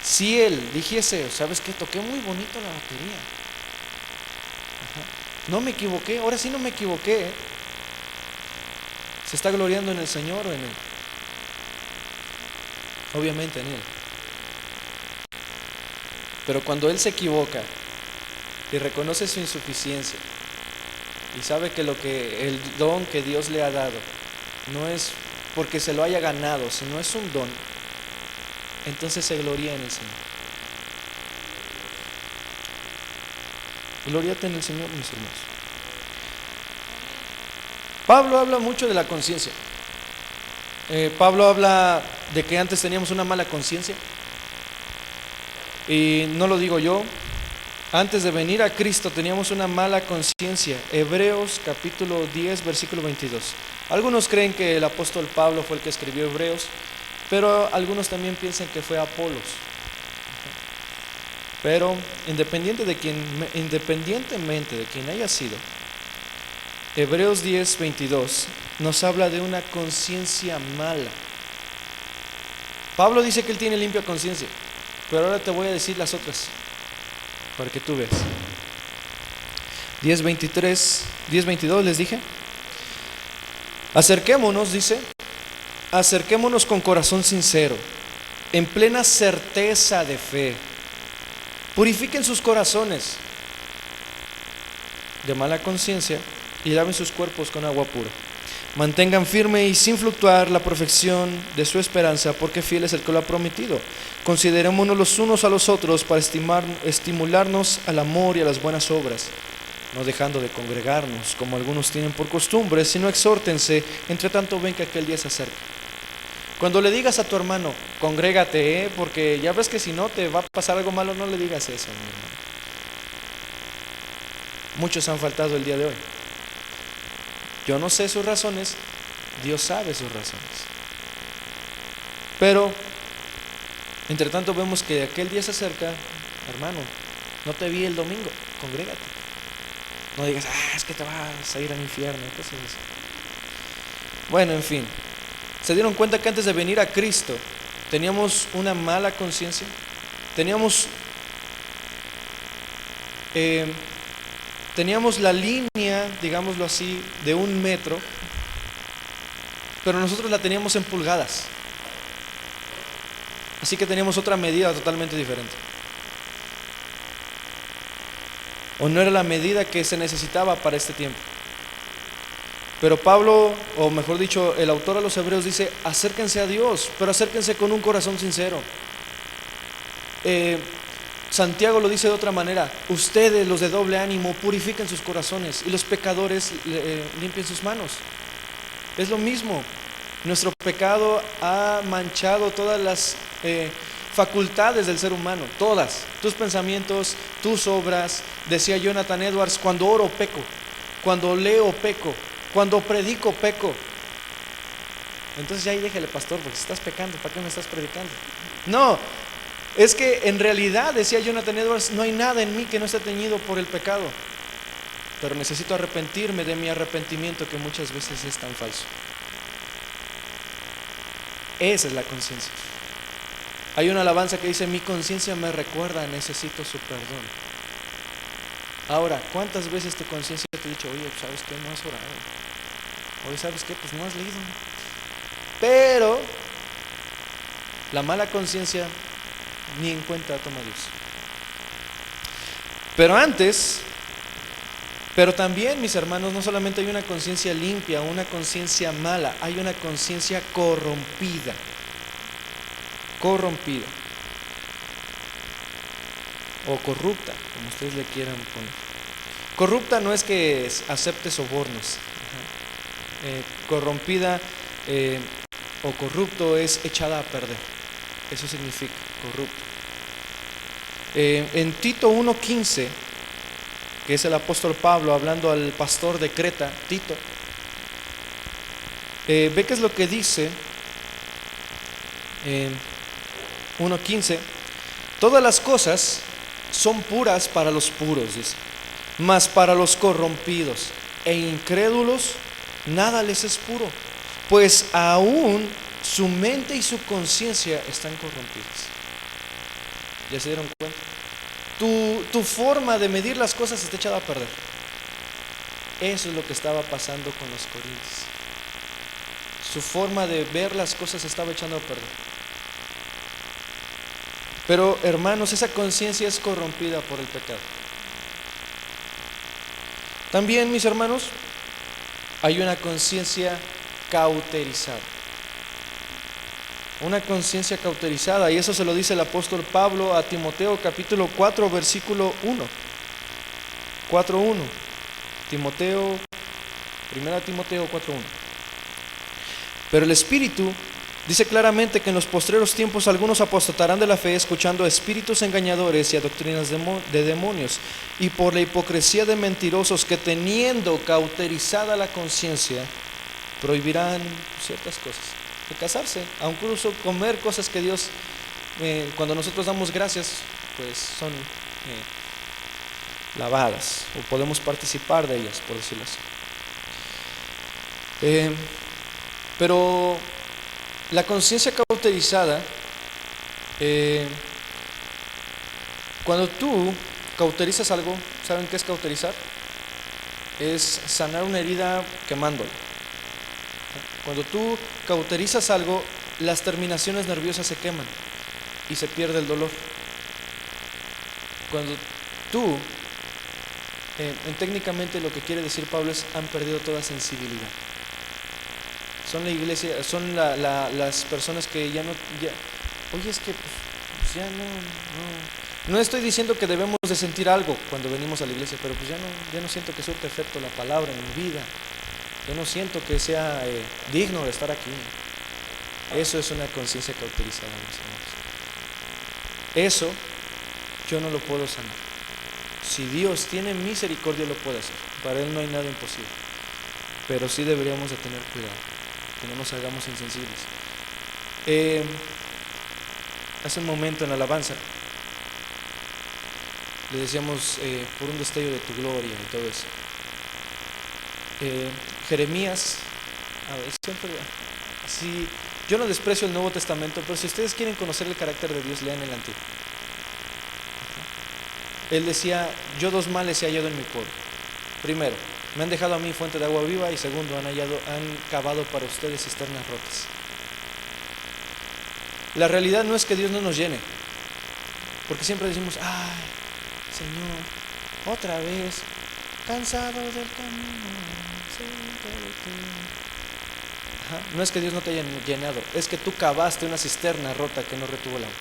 Si él dijese, ¿sabes qué? Toqué muy bonito la batería. No me equivoqué, ahora sí no me equivoqué. ¿Se está gloriando en el Señor o en él? Obviamente en él. Pero cuando él se equivoca y reconoce su insuficiencia y sabe que el don que Dios le ha dado no es porque se lo haya ganado, sino es un don, entonces se gloria en el Señor. Gloriate en el Señor, mis hermanos. Pablo habla mucho de la conciencia. Pablo habla de que antes teníamos una mala conciencia. Y no lo digo yo, Antes de venir a Cristo teníamos una mala conciencia. Hebreos capítulo 10, versículo 22. Algunos creen que el apóstol Pablo fue el que escribió Hebreos, pero algunos también piensan que fue Apolos. Pero independientemente de quien haya sido, Hebreos 10, 22 nos habla de una conciencia mala. Pablo dice que él tiene limpia conciencia, pero ahora te voy a decir las otras para que tú veas. 10:22 les dije. Acerquémonos, dice, acerquémonos con corazón sincero, en plena certeza de fe. Purifiquen sus corazones de mala conciencia y laven sus cuerpos con agua pura. Mantengan firme y sin fluctuar la perfección de su esperanza, porque fiel es el que lo ha prometido. Considerémonos los unos a los otros para estimularnos al amor y a las buenas obras, no dejando de congregarnos como algunos tienen por costumbre, sino exhórtense, entre tanto ven que aquel día se acerca. Cuando le digas a tu hermano, congrégate, porque ya ves que si no te va a pasar algo malo, no le digas eso, mi hermano. Muchos han faltado el día de hoy. Yo no sé sus razones, Dios sabe sus razones. Pero, entre tanto vemos que aquel día se acerca. Hermano, no te vi el domingo, congrégate. No digas, es que te vas a ir al infierno, cosas así. Bueno, en fin. ¿Se dieron cuenta que antes de venir a Cristo teníamos una mala conciencia? Teníamos la línea, digámoslo así, de 1 metro, pero nosotros la teníamos en pulgadas. Así que teníamos otra medida totalmente diferente. O no era la medida que se necesitaba para este tiempo. Pero Pablo, o mejor dicho, el autor a los Hebreos dice, acérquense a Dios, pero acérquense con un corazón sincero. Santiago lo dice de otra manera, ustedes los de doble ánimo purifiquen sus corazones y los pecadores limpien sus manos. Es lo mismo, nuestro pecado ha manchado todas las facultades del ser humano, todas, tus pensamientos, tus obras. Decía Jonathan Edwards, cuando oro peco, cuando leo peco, cuando predico peco. Entonces ya ahí déjale, pastor, porque si estás pecando, ¿para qué me estás predicando? No, es que en realidad, decía Jonathan Edwards, no hay nada en mí que no esté teñido por el pecado, pero necesito arrepentirme de mi arrepentimiento, que muchas veces es tan falso. Esa es la conciencia. Hay una alabanza que dice, mi conciencia me recuerda, necesito su perdón. Ahora, ¿cuántas veces tu conciencia te ha dicho, oye, ¿sabes qué? No has orado. Oye, ¿sabes qué? Pues no has leído. Pero la mala conciencia ni en cuenta toma Dios. Pero también, mis hermanos, no solamente hay una conciencia limpia, una conciencia mala, hay una conciencia corrompida. Corrompida. O corrupta, como ustedes le quieran poner. Corrupta no es que acepte sobornos. Corrompida o corrupto es echada a perder. Eso significa corrupto. En Tito 1:15, que es el apóstol Pablo hablando al pastor de Creta, Tito, ve qué es lo que dice. 1:15, todas las cosas son puras para los puros, dice, mas para los corrompidos e incrédulos nada les es puro, pues aún su mente y su conciencia están corrompidas. ¿Ya se dieron cuenta? Tu forma de medir las cosas está echada a perder. Eso es lo que estaba pasando con los corintios. Su forma de ver las cosas estaba echando a perder. Pero, hermanos, esa conciencia es corrompida por el pecado. También, mis hermanos, hay una conciencia cauterizada. Una conciencia cauterizada, y eso se lo dice el apóstol Pablo a Timoteo capítulo 4 versículo 1. 4:1. Timoteo, 1 Timoteo 4:1. Pero el Espíritu Dice claramente que en los postreros tiempos algunos apostatarán de la fe, escuchando a espíritus engañadores y a doctrinas de demonios, y por la hipocresía de mentirosos que, teniendo cauterizada la conciencia, prohibirán ciertas cosas, de casarse, a incluso comer cosas que Dios, cuando nosotros damos gracias, pues son lavadas, o podemos participar de ellas, por decirlo así. Pero la conciencia cauterizada, cuando tú cauterizas algo, ¿saben qué es cauterizar? Es sanar una herida quemándola. Cuando tú cauterizas algo, las terminaciones nerviosas se queman y se pierde el dolor. Cuando tú, técnicamente lo que quiere decir Pablo es, han perdido toda sensibilidad. Son la iglesia, son las personas que ya no, oye, es que pues ya no estoy diciendo que debemos de sentir algo cuando venimos a la iglesia, pero pues ya no siento que surte efecto la palabra en mi vida, yo no siento que sea digno de estar aquí. Eso es una conciencia cauterizada, mis hermanos. Eso yo no lo puedo sanar. Si Dios tiene misericordia, lo puede hacer. Para Él no hay nada imposible, pero sí deberíamos de tener cuidado, que no nos hagamos insensibles. Hace un momento en la alabanza le decíamos por un destello de tu gloria y todo eso. Jeremías, a ver, siempre así, yo no desprecio el Nuevo Testamento, pero si ustedes quieren conocer el carácter de Dios, lean el Antiguo. Él decía, yo dos males he hallado en mi pueblo. Primero, me han dejado a mí fuente de agua viva, y segundo, han cavado para ustedes cisternas rotas. La realidad no es que Dios no nos llene, porque siempre decimos, ay, Señor, otra vez, cansado del camino, cerca de ti. No es que Dios no te haya llenado, es que tú cavaste una cisterna rota que no retuvo el agua.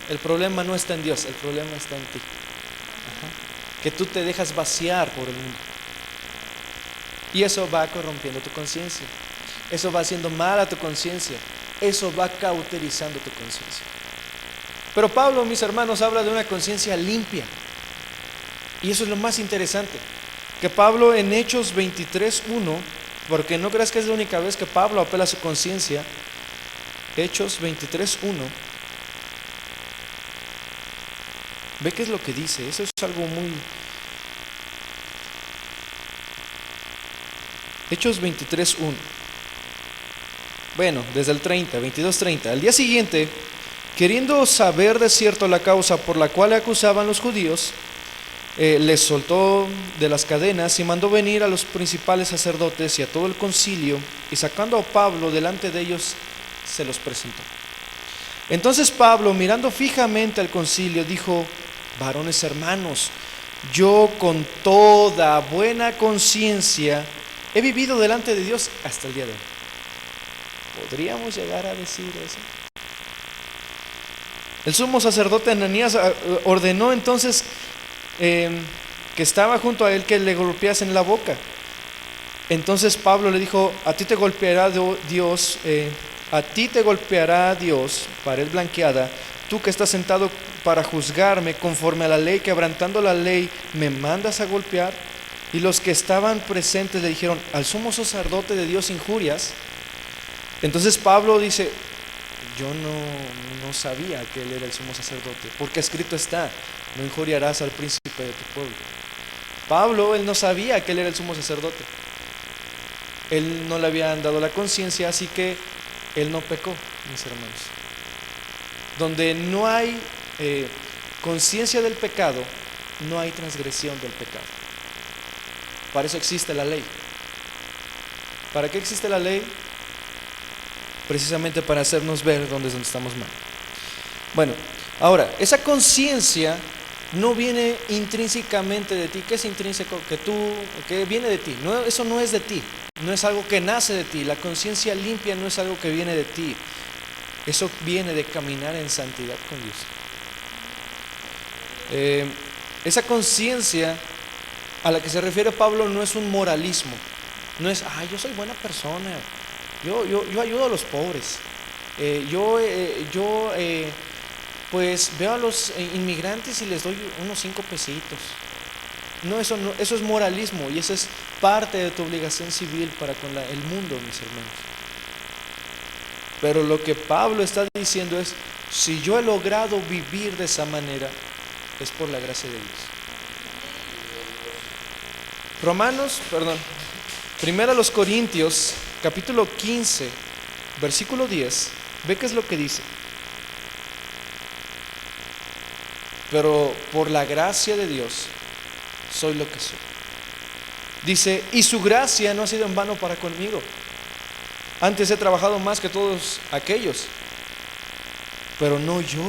El problema no está en Dios, el problema está en ti. Que tú te dejas vaciar por el mundo. Y eso va corrompiendo tu conciencia. Eso va haciendo mal a tu conciencia. Eso va cauterizando tu conciencia. Pero Pablo, mis hermanos, habla de una conciencia limpia. Y eso es lo más interesante. Que Pablo en Hechos 23:1, porque no creas que es la única vez que Pablo apela a su conciencia. Hechos 23:1. Ve qué es lo que dice. Eso es algo muy... Hechos 23:1. Bueno, desde el 22:30. Al día siguiente, queriendo saber de cierto la causa por la cual le acusaban los judíos, les soltó de las cadenas y mandó venir a los principales sacerdotes y a todo el concilio, y sacando a Pablo delante de ellos, se los presentó. Entonces Pablo, mirando fijamente al concilio, dijo: varones hermanos, yo con toda buena conciencia he vivido delante de Dios hasta el día de hoy. ¿Podríamos llegar a decir eso? El sumo sacerdote Ananías ordenó entonces que estaba junto a él que le golpeasen la boca. Entonces Pablo le dijo: a ti te golpeará Dios, pared blanqueada, tú que estás sentado para juzgarme conforme a la ley, quebrantando la ley, ¿me mandas a golpear? Y los que estaban presentes le dijeron: ¿al sumo sacerdote de Dios injurias? Entonces Pablo dice: yo no sabía que él era el sumo sacerdote, porque escrito está: no injuriarás al príncipe de tu pueblo. Pablo, él no sabía que él era el sumo sacerdote. Él no le habían dado la conciencia, así que él no pecó, mis hermanos. Donde no hay conciencia del pecado, no hay transgresión del pecado. Para eso existe la ley. ¿Para qué existe la ley? Precisamente para hacernos ver dónde estamos mal. Bueno, ahora, esa conciencia no viene intrínsecamente de ti. ¿Qué es intrínseco? Que viene de ti. No, eso no es de ti. No es algo que nace de ti. La conciencia limpia no es algo que viene de ti. Eso viene de caminar en santidad con Dios. Esa conciencia a la que se refiere Pablo no es un moralismo. No es, yo soy buena persona, Yo ayudo a los pobres. Pues veo a los inmigrantes y les doy unos 5 pesitos. No, eso es moralismo y eso es parte de tu obligación civil para con el mundo, mis hermanos. Pero lo que Pablo está diciendo es, si yo he logrado vivir de esa manera, es por la gracia de Dios. Primero los Corintios, capítulo 15, versículo 10, ve qué es lo que dice. Pero por la gracia de Dios soy lo que soy. Dice, y su gracia no ha sido en vano para conmigo. Antes he trabajado más que todos aquellos, pero no yo,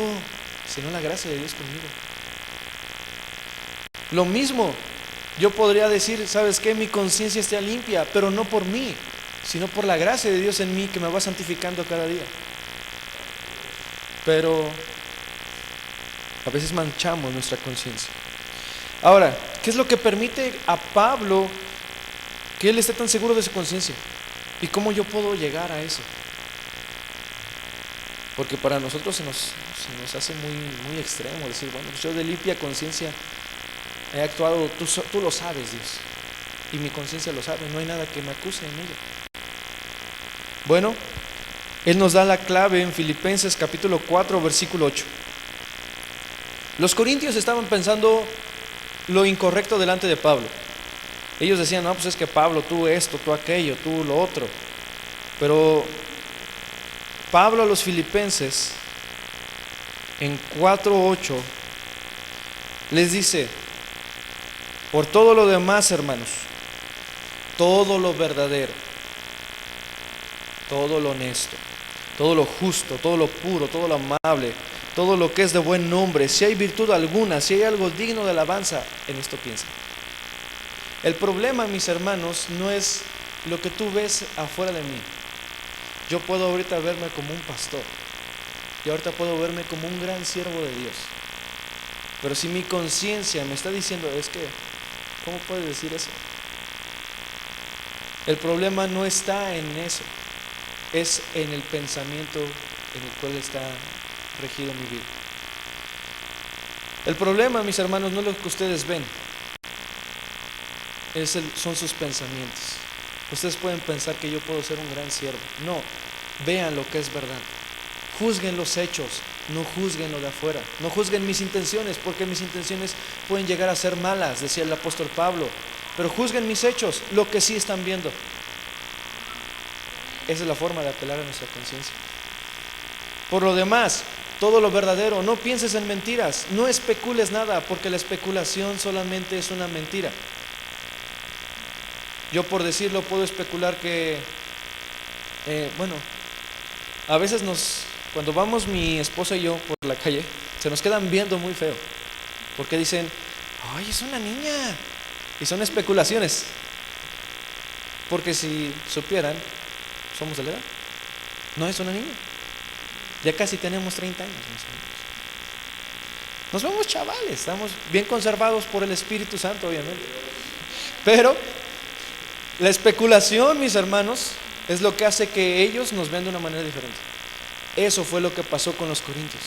sino la gracia de Dios conmigo. Lo mismo, yo podría decir, ¿sabes qué? Mi conciencia está limpia, pero no por mí, sino por la gracia de Dios en mí que me va santificando cada día. Pero a veces manchamos nuestra conciencia. Ahora, ¿qué es lo que permite a Pablo que él esté tan seguro de su conciencia? ¿Y cómo yo puedo llegar a eso? Porque para nosotros se nos hace muy extremo decir, bueno, yo de limpia conciencia he actuado, tú lo sabes, Dios, y mi conciencia lo sabe, no hay nada que me acuse en ello. Bueno, él nos da la clave en Filipenses capítulo 4, versículo 8. Los corintios estaban pensando lo incorrecto delante de Pablo. Ellos decían, no, pues es que Pablo, tú esto, tú aquello, tú lo otro. Pero Pablo a los filipenses en 4:8 les dice, por todo lo demás, hermanos, todo lo verdadero, todo lo honesto, todo lo justo, todo lo puro, todo lo amable, todo lo que es de buen nombre, si hay virtud alguna, si hay algo digno de alabanza, en esto piensa. El problema, mis hermanos, no es lo que tú ves afuera de mí. Yo puedo ahorita verme como un pastor y ahorita puedo verme como un gran siervo de Dios. Pero si mi conciencia me está diciendo, es que, ¿cómo puedes decir eso? El problema no está en eso, es en el pensamiento en el cual está regido mi vida. El problema, mis hermanos, no es lo que ustedes ven, son sus pensamientos. Ustedes pueden pensar que yo puedo ser un gran siervo. No, vean lo que es verdad. Juzguen los hechos, no juzguen lo de afuera. No juzguen mis intenciones, porque mis intenciones pueden llegar a ser malas, decía el apóstol Pablo. Pero juzguen mis hechos, lo que sí están viendo. Esa es la forma de apelar a nuestra conciencia. Por lo demás, todo lo verdadero, no pienses en mentiras, no especules nada, porque la especulación solamente es una mentira. Yo por decirlo puedo especular que, a veces cuando vamos mi esposa y yo por la calle, se nos quedan viendo muy feo, porque dicen, ay, es una niña, y son especulaciones, porque si supieran, somos de la edad, no es una niña, ya casi tenemos 30 años, nos vemos chavales, estamos bien conservados por el Espíritu Santo, obviamente, pero la especulación, mis hermanos, es lo que hace que ellos nos vean de una manera diferente. Eso fue lo que pasó con los corintios.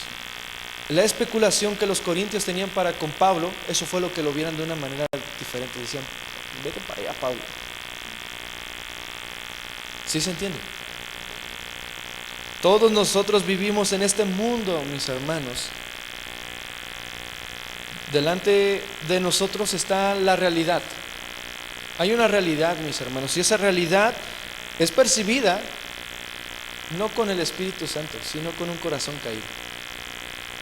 La especulación que los corintios tenían para con Pablo, eso fue lo que lo vieran de una manera diferente. Decían, vete para allá, Pablo. ¿Sí se entiende? Todos nosotros vivimos en este mundo, mis hermanos. Delante de nosotros está la realidad. Hay una realidad, mis hermanos, y esa realidad es percibida no con el Espíritu Santo, sino con un corazón caído.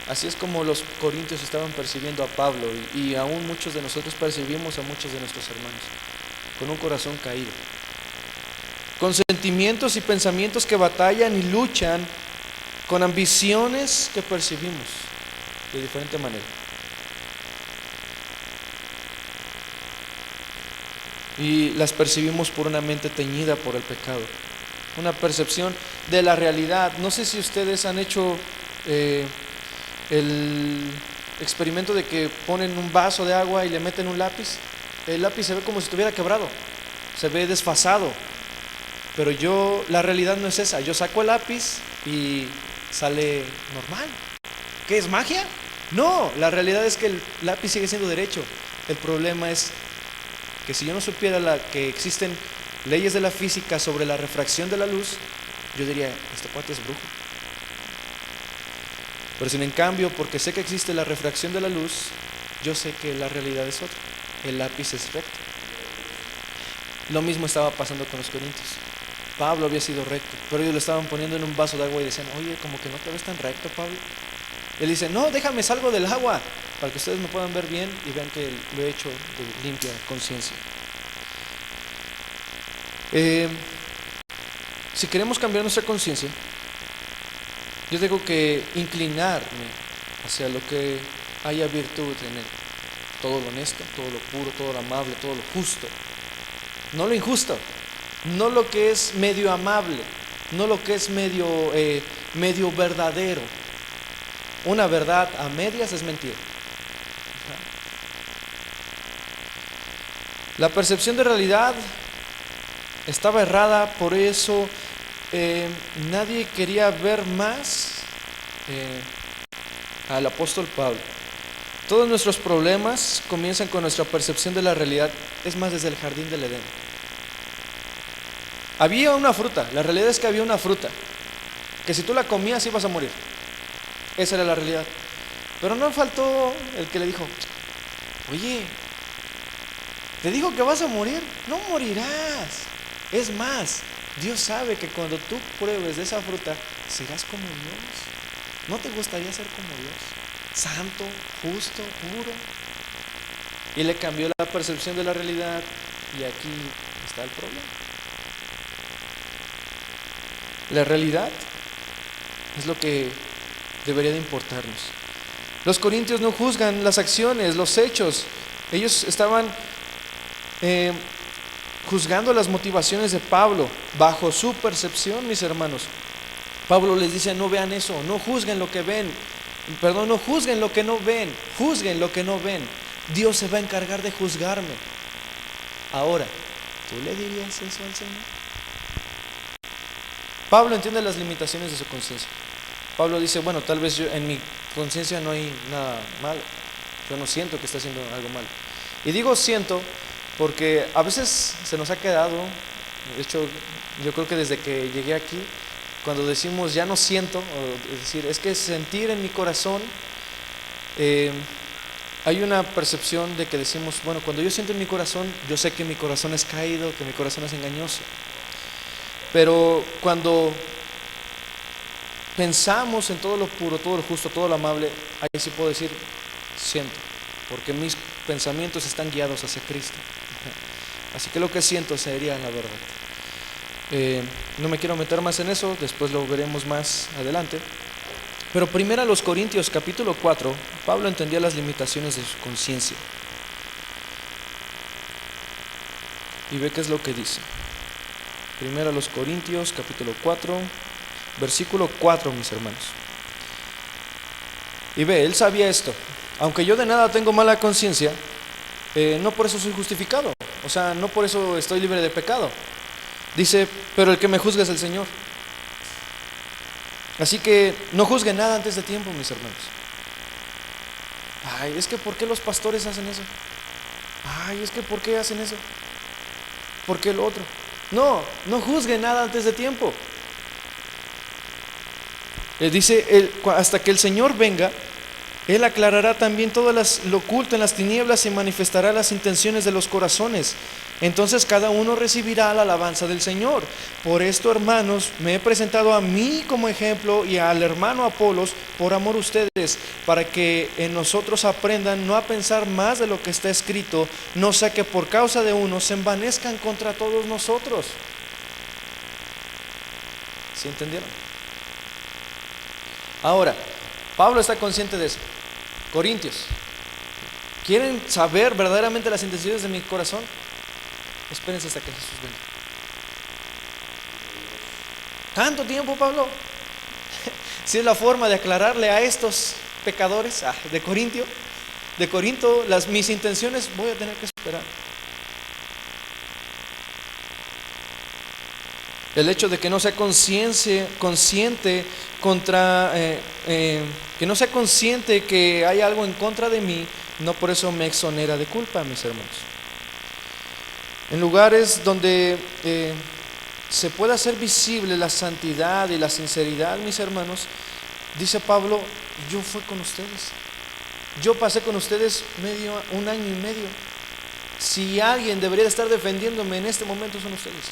Así es como los corintios estaban percibiendo a Pablo, y aún muchos de nosotros percibimos a muchos de nuestros hermanos con un corazón caído, con sentimientos y pensamientos que batallan y luchan, con ambiciones que percibimos de diferente manera. Y las percibimos por una mente teñida por el pecado, una percepción de la realidad. No sé si ustedes han hecho el experimento de que ponen un vaso de agua y le meten un lápiz. El lápiz se ve como si estuviera quebrado, se ve desfasado. Pero la realidad no es esa. Yo saco el lápiz y sale normal. ¿Qué es magia? No, la realidad es que el lápiz sigue siendo derecho. El problema es que si yo no supiera que existen leyes de la física sobre la refracción de la luz, yo diría, este cuate es brujo. Pero sin en cambio, porque sé que existe la refracción de la luz, yo sé que la realidad es otra. El lápiz es recto. Lo mismo estaba pasando con los corintios. Pablo había sido recto, pero ellos lo estaban poniendo en un vaso de agua y decían, oye, como que no te ves tan recto, Pablo. Él dice, no, déjame salgo del agua, para que ustedes me puedan ver bien y vean que lo he hecho de limpia conciencia. Si queremos cambiar nuestra conciencia, yo tengo que inclinarme hacia lo que haya virtud en él. Todo lo honesto, todo lo puro, todo lo amable, todo lo justo. No lo injusto, no lo que es medio amable, no lo que es medio verdadero. Una verdad a medias es mentira. La percepción de realidad estaba errada, por eso nadie quería ver más al apóstol Pablo. Todos nuestros problemas comienzan con nuestra percepción de la realidad, es más, desde el jardín del Edén. Había una fruta, la realidad es que había una fruta, que si tú la comías ibas a morir. Esa era la realidad. Pero no faltó el que le dijo, oye, te digo que vas a morir, no morirás. Es más, Dios sabe que cuando tú pruebes de esa fruta, serás como Dios. ¿No te gustaría ser como Dios? Santo, justo, puro. Y le cambió la percepción de la realidad, y aquí está el problema. La realidad es lo que debería de importarnos. Los corintios no juzgan las acciones, los hechos. Ellos estaban juzgando las motivaciones de Pablo bajo su percepción, mis hermanos. Pablo les dice, no vean eso, no juzguen lo que ven. Perdón, no juzguen lo que no ven, juzguen lo que no ven. Dios se va a encargar de juzgarme. Ahora, ¿tú le dirías eso al Señor? Pablo entiende las limitaciones de su conciencia. Pablo dice, bueno, tal vez en mi conciencia no hay nada malo. Yo no siento que está haciendo algo malo. Y digo siento porque a veces se nos ha quedado, de hecho, yo creo que desde que llegué aquí, cuando decimos ya no siento, o es decir, es que sentir en mi corazón, hay una percepción de que decimos, bueno, cuando yo siento en mi corazón, yo sé que mi corazón es caído, que mi corazón es engañoso. Pero cuando pensamos en todo lo puro, todo lo justo, todo lo amable, ahí sí puedo decir, siento, porque mis pensamientos están guiados hacia Cristo. Así que lo que siento sería la verdad. No me quiero meter más en eso, después lo veremos más adelante. Pero primero a los Corintios capítulo 4, Pablo entendía las limitaciones de su conciencia. Y ve qué es lo que dice. Primero a los Corintios capítulo 4, versículo 4, mis hermanos. Y ve, él sabía esto. Aunque yo de nada tengo mala conciencia, no por eso soy justificado. O sea, no por eso estoy libre de pecado. Dice, pero el que me juzga es el Señor. Así que no juzguen nada antes de tiempo, mis hermanos. Ay, es que ¿por qué los pastores hacen eso? Ay, es que ¿por qué hacen eso? ¿Por qué lo otro? No juzguen nada antes de tiempo. Dice, hasta que el Señor venga, Él aclarará también todo lo oculto en las tinieblas y manifestará las intenciones de los corazones. Entonces cada uno recibirá la alabanza del Señor. Por esto, hermanos, me he presentado a mí como ejemplo y al hermano Apolos por amor a ustedes, para que en nosotros aprendan no a pensar más de lo que está escrito, no sea que por causa de uno se envanezcan contra todos nosotros. ¿Sí entendieron? Ahora, Pablo está consciente de eso. Corintios, ¿quieren saber verdaderamente las intenciones de mi corazón? Espérense hasta que Jesús venga. ¿Tanto tiempo, Pablo? Si es la forma de aclararle a estos pecadores de Corinto, mis intenciones, voy a tener que esperar. El hecho de que no sea consciente que no sea consciente que hay algo en contra de mí, no por eso me exonera de culpa, mis hermanos. En lugares donde se pueda hacer visible la santidad y la sinceridad, mis hermanos, dice Pablo, yo fui con ustedes. Yo pasé con ustedes un año y medio. Si alguien debería estar defendiéndome en este momento, son ustedes.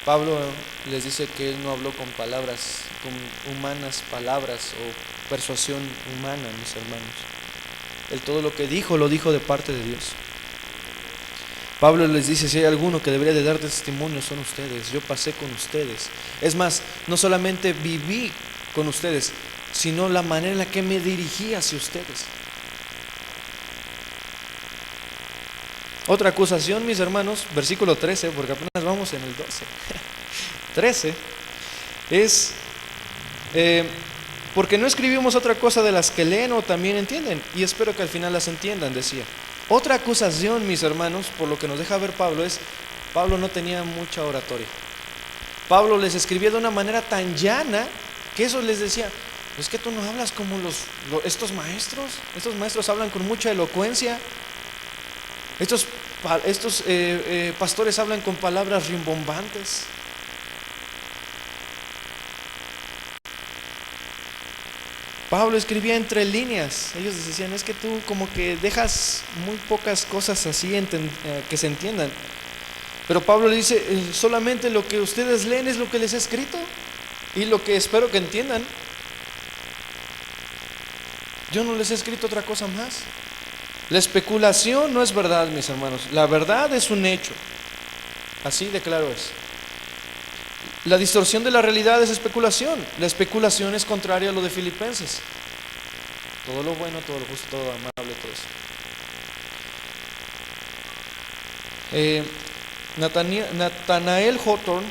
Pablo les dice que él no habló con humanas palabras o persuasión humana, mis hermanos. Él todo lo que dijo, lo dijo de parte de Dios. Pablo les dice, si hay alguno que debería de dar testimonio, son ustedes. Yo pasé con ustedes. Es más, no solamente viví con ustedes, sino la manera en la que me dirigí hacia ustedes. Otra acusación, mis hermanos, versículo 13, porque apenas vamos en el 12. 13 es, porque no escribimos otra cosa de las que leen o también entienden, y espero que al final las entiendan, decía. Otra acusación, mis hermanos, por lo que nos deja ver Pablo, es, Pablo no tenía mucha oratoria. Pablo les escribía de una manera tan llana, que eso les decía, es que tú no hablas como estos maestros hablan con mucha elocuencia. Estos pastores hablan con palabras rimbombantes. Pablo escribía entre líneas. Ellos decían, es que tú como que dejas muy pocas cosas así que se entiendan. Pero Pablo le dice, solamente lo que ustedes leen es lo que les he escrito y lo que espero que entiendan. Yo no les he escrito otra cosa más. La especulación no es verdad, mis hermanos. La verdad es un hecho. Así de claro es. La distorsión de la realidad es especulación. La especulación es contraria a lo de Filipenses. Todo lo bueno, todo lo justo, todo lo amable, todo eso. Nathanael Hawthorne,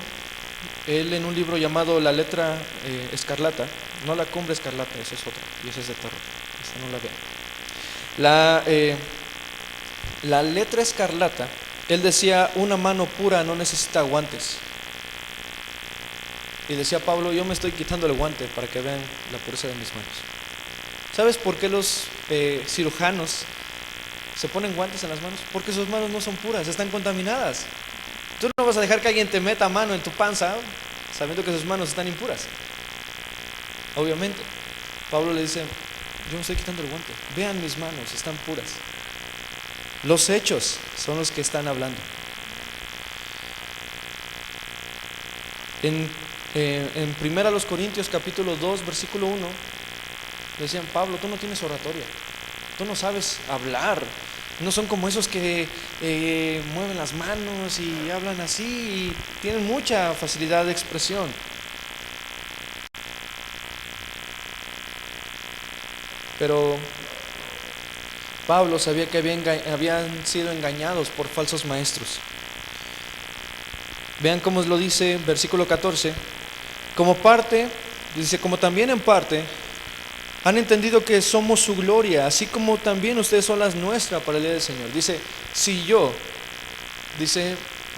él en un libro llamado La letra escarlata, no La cumbre escarlata, esa es otra, y esa es de terror, esa no la vean. La letra escarlata, él decía, una mano pura no necesita guantes. Y decía Pablo, yo me estoy quitando el guante para que vean la pureza de mis manos. ¿Sabes por qué los cirujanos se ponen guantes en las manos? Porque sus manos no son puras, están contaminadas. Tú no vas a dejar que alguien te meta mano en tu panza sabiendo que sus manos están impuras. Obviamente. Pablo le dice, yo me estoy quitando el guante. Vean mis manos, están puras. Los hechos son los que están hablando. En 1 Corintios capítulo 2, versículo 1, decían, Pablo, tú no tienes oratoria. Tú no sabes hablar. No son como esos que mueven las manos y hablan así y tienen mucha facilidad de expresión. Pero Pablo sabía que habían sido engañados por falsos maestros. Vean cómo lo dice versículo 14. Como también en parte han entendido que somos su gloria, así como también ustedes son las nuestras para el día del Señor. Dice,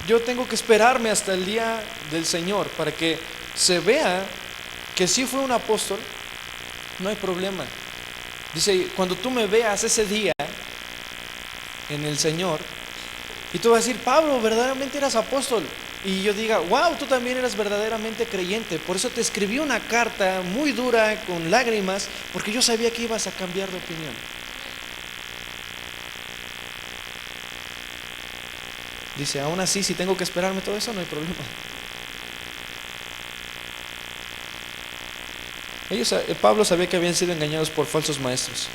yo tengo que esperarme hasta el día del Señor para que se vea que sí fue un apóstol, no hay problema. Dice, cuando tú me veas ese día en el Señor, y tú vas a decir, Pablo, verdaderamente eras apóstol, y yo diga, wow, tú también eras verdaderamente creyente, por eso te escribí una carta muy dura, con lágrimas, porque yo sabía que ibas a cambiar de opinión. Dice, aún así, si tengo que esperarme todo eso, no hay problema. Pablo sabía que habían sido engañados por falsos maestros,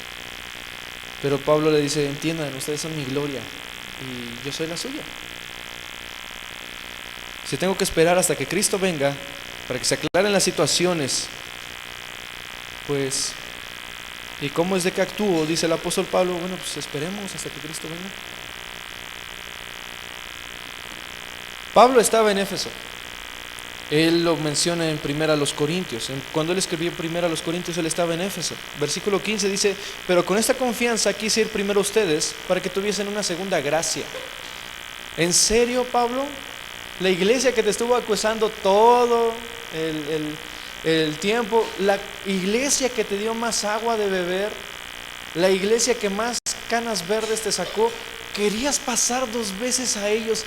pero Pablo le dice, entiendan, ustedes son mi gloria y yo soy la suya. Si tengo que esperar hasta que Cristo venga para que se aclaren las situaciones, pues, ¿y cómo es de que actúo? Dice el apóstol Pablo, bueno, pues esperemos hasta que Cristo venga. Pablo estaba en Éfeso. Él lo menciona en Primera a los Corintios. Cuando él escribió Primera a los Corintios, él estaba en Éfeso. Versículo 15 dice: pero con esta confianza quise ir primero a ustedes para que tuviesen una segunda gracia. ¿En serio, Pablo? La iglesia que te estuvo acusando todo el tiempo, la iglesia que te dio más agua de beber, la iglesia que más canas verdes te sacó, querías pasar 2 veces a ellos,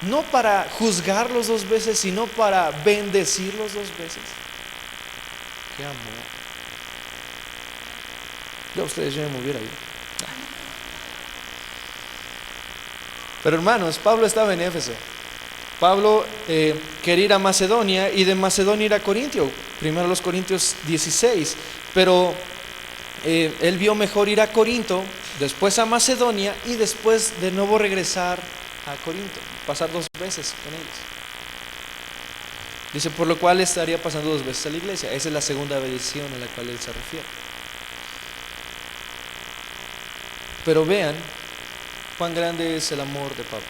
no para juzgarlos 2 veces, sino para bendecirlos 2 veces. ¡Qué amor! Ya ustedes ya me hubiera ido. Pero hermanos, Pablo estaba en Éfeso. Pablo quería ir a Macedonia y de Macedonia ir a Corintio, primero los Corintios 16, pero él vio mejor ir a Corinto, después a Macedonia y después de nuevo regresar a Corinto, pasar 2 veces con ellos. Dice, por lo cual estaría pasando 2 veces a la iglesia. Esa es la segunda bendición a la cual él se refiere. Pero vean cuán grande es el amor de Pablo.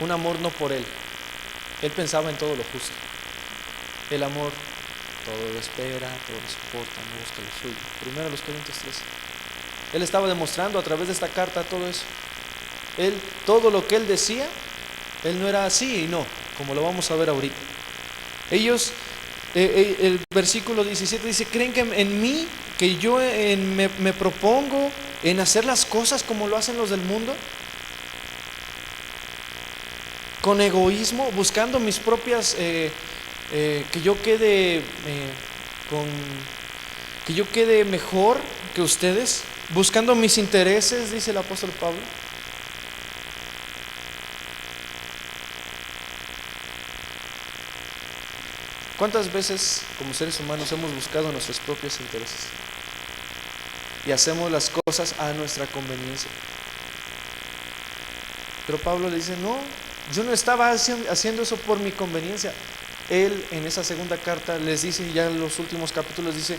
Un amor no por él. Él pensaba en todo lo justo. El amor todo lo espera, todo lo soporta, no busca lo suyo. Primero los Corintios 13. Él estaba demostrando a través de esta carta todo eso. Todo lo que él decía, él no era así y no, como lo vamos a ver ahorita. Ellos, el versículo 17 dice: ¿creen que en mí, que yo me propongo en hacer las cosas como lo hacen los del mundo? Con egoísmo, buscando mis propias, que yo quede que yo quede mejor que ustedes, buscando mis intereses, dice el apóstol Pablo. ¿Cuántas veces como seres humanos hemos buscado nuestros propios intereses y hacemos las cosas a nuestra conveniencia? Pero Pablo le dice: no, yo no estaba haciendo eso por mi conveniencia. Él en esa segunda carta les dice, ya en los últimos capítulos dice: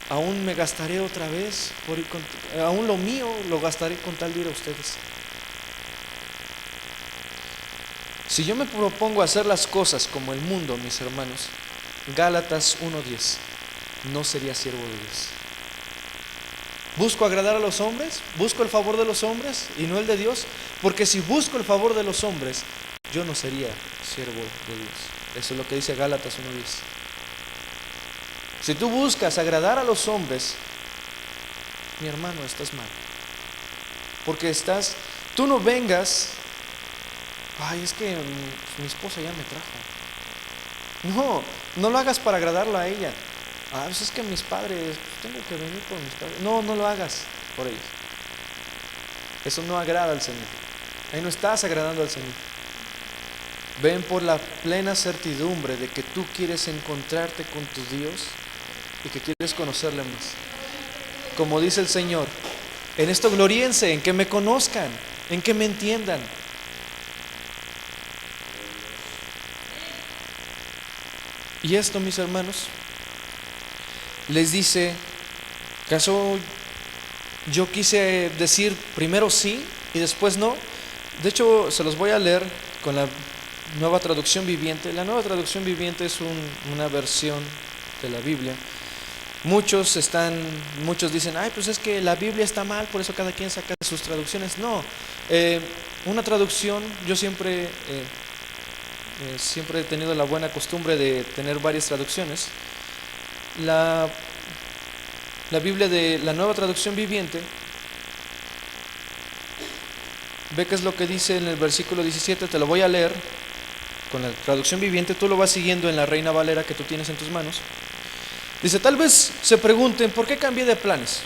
aún me gastaré otra vez, aún lo mío lo gastaré con tal de ir a ustedes. Si yo me propongo hacer las cosas como el mundo, mis hermanos, Gálatas 1:10, no sería siervo de Dios. ¿Busco agradar a los hombres? ¿Busco el favor de los hombres y no el de Dios? Porque si busco el favor de los hombres, yo no sería siervo de Dios. Eso es lo que dice Gálatas 1:10. Si tú buscas agradar a los hombres, mi hermano, estás mal. Porque tú no vengas: ay, es que mi esposa ya me trajo. No lo hagas para agradarla a ella. Pues es que mis padres, tengo que venir por mis padres. No lo hagas por ellos. Eso no agrada al Señor. Ahí no estás agradando al Señor. Ven por la plena certidumbre de que tú quieres encontrarte con tu Dios y que quieres conocerle más. Como dice el Señor: en esto gloríense, en que me conozcan, en que me entiendan. Y esto, mis hermanos, les dice: ¿acaso yo quise decir primero sí y después no? De hecho, se los voy a leer con la Nueva Traducción Viviente. La Nueva Traducción Viviente es una versión de la Biblia. Muchos dicen: ay, pues es que la Biblia está mal, por eso cada quien saca sus traducciones. No, una traducción, yo siempre he tenido la buena costumbre de tener varias traducciones. La Biblia de la Nueva Traducción Viviente, ve qué es lo que dice en el versículo 17, te lo voy a leer con la traducción viviente, tú lo vas siguiendo en la Reina Valera que tú tienes en tus manos. Dice: tal vez se pregunten, ¿por qué cambié de planes?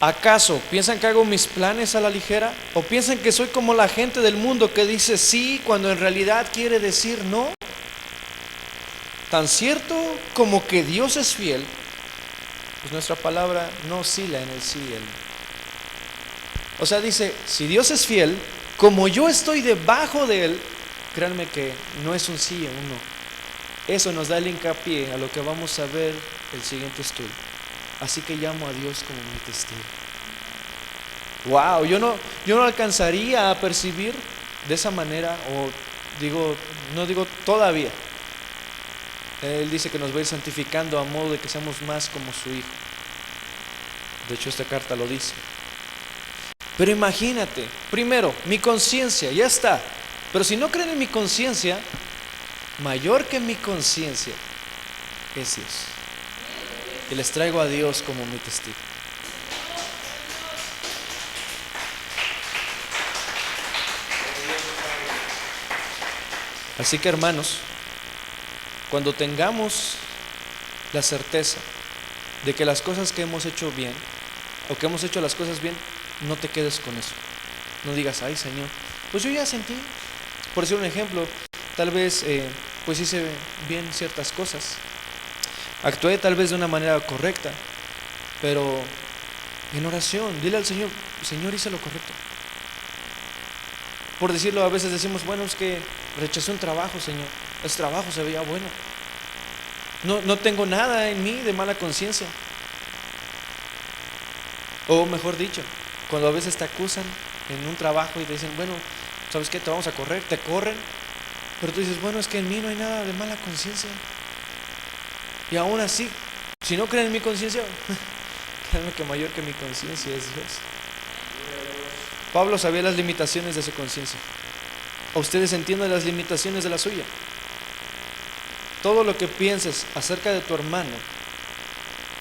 ¿Acaso piensan que hago mis planes a la ligera? ¿O piensan que soy como la gente del mundo que dice sí cuando en realidad quiere decir no? Tan cierto como que Dios es fiel, pues nuestra palabra no oscila en el sí y el no. O sea, dice: si Dios es fiel, como yo estoy debajo de Él, créanme que no es un sí o un no. Eso nos da el hincapié a lo que vamos a ver el siguiente estudio. Así que llamo a Dios como mi testigo. Wow, yo no alcanzaría a percibir de esa manera, no digo todavía, Él dice que nos va a ir santificando a modo de que seamos más como su Hijo. De hecho, esta carta lo dice. Pero imagínate, primero, mi conciencia, ya está. Pero si no creen en mi conciencia, mayor que mi conciencia es Dios. Y les traigo a Dios como mi testigo. Así que, hermanos, cuando tengamos la certeza de que las cosas que hemos hecho bien, o que hemos hecho las cosas bien, no te quedes con eso. No digas, ay Señor, pues yo ya sentí. Por decir un ejemplo, tal vez pues hice bien ciertas cosas, actué tal vez de una manera correcta, pero en oración, dile al Señor, Señor, hice lo correcto. Por decirlo, a veces decimos, bueno, es que rechacé un trabajo, Señor. Ese trabajo se veía bueno. No tengo nada en mí de mala conciencia. O mejor dicho, cuando a veces te acusan en un trabajo y te dicen, bueno, ¿sabes qué? Te vamos a correr, te corren. Pero tú dices, bueno, es que en mí no hay nada de mala conciencia. Y aún así, si no creen en mi conciencia, créanme que mayor que mi conciencia es Dios. Pablo sabía las limitaciones de su conciencia. ¿A ustedes entienden las limitaciones de la suya? Todo lo que pienses acerca de tu hermano,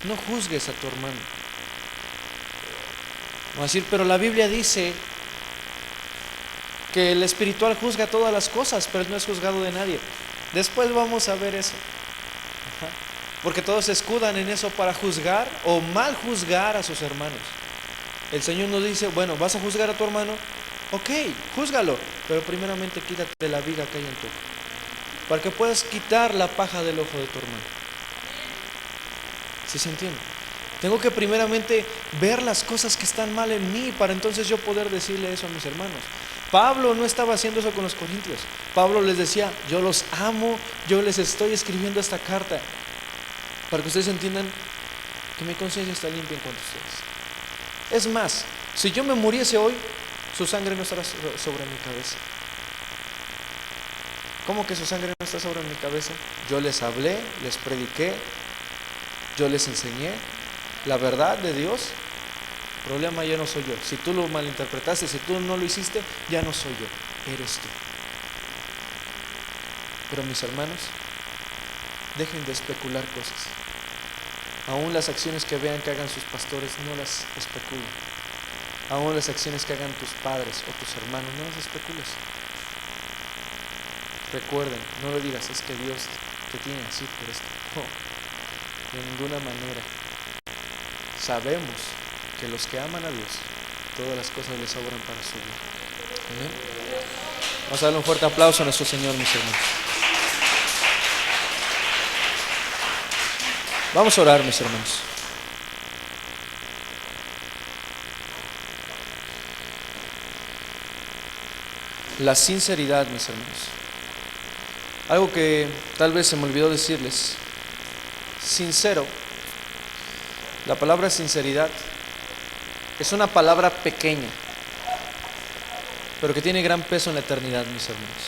no juzgues a tu hermano. Vamos a decir, pero la Biblia dice que el espiritual juzga todas las cosas, pero él no es juzgado de nadie. Después vamos a ver eso. Porque todos se escudan en eso para juzgar o mal juzgar a sus hermanos. El Señor nos dice, bueno, ¿vas a juzgar a tu hermano? Ok, júzgalo, pero primeramente quítate la viga que hay en tu ojo, para que puedas quitar la paja del ojo de tu hermano. ¿Sí se entiende? Tengo que primeramente ver las cosas que están mal en mí para entonces yo poder decirle eso a mis hermanos. Pablo no estaba haciendo eso con los corintios. Pablo les decía, yo los amo, yo les estoy escribiendo esta carta para que ustedes entiendan que mi conciencia está limpia en cuanto a ustedes. Es más, si yo me muriese hoy, su sangre no estará sobre mi cabeza. ¿Cómo que su sangre no está sobre mi cabeza? Yo les hablé, les prediqué, yo les enseñé la verdad de Dios. El problema ya no soy yo. Si tú lo malinterpretaste, si tú no lo hiciste, ya no soy yo, eres tú. Pero mis hermanos, dejen de especular cosas. Aún las acciones que vean que hagan sus pastores, no las especulen. Aún las acciones que hagan tus padres o tus hermanos, no las especules. Recuerden, no le digas, es que Dios te tiene así por esto. No, de ninguna manera. Sabemos que los que aman a Dios, todas las cosas les obran para su bien. ¿Amén? Vamos a darle un fuerte aplauso a nuestro Señor, mis hermanos. Vamos a orar, mis hermanos. La sinceridad, mis hermanos. Algo que tal vez se me olvidó decirles. Sincero. La palabra sinceridad es una palabra pequeña, pero que tiene gran peso en la eternidad, mis hermanos.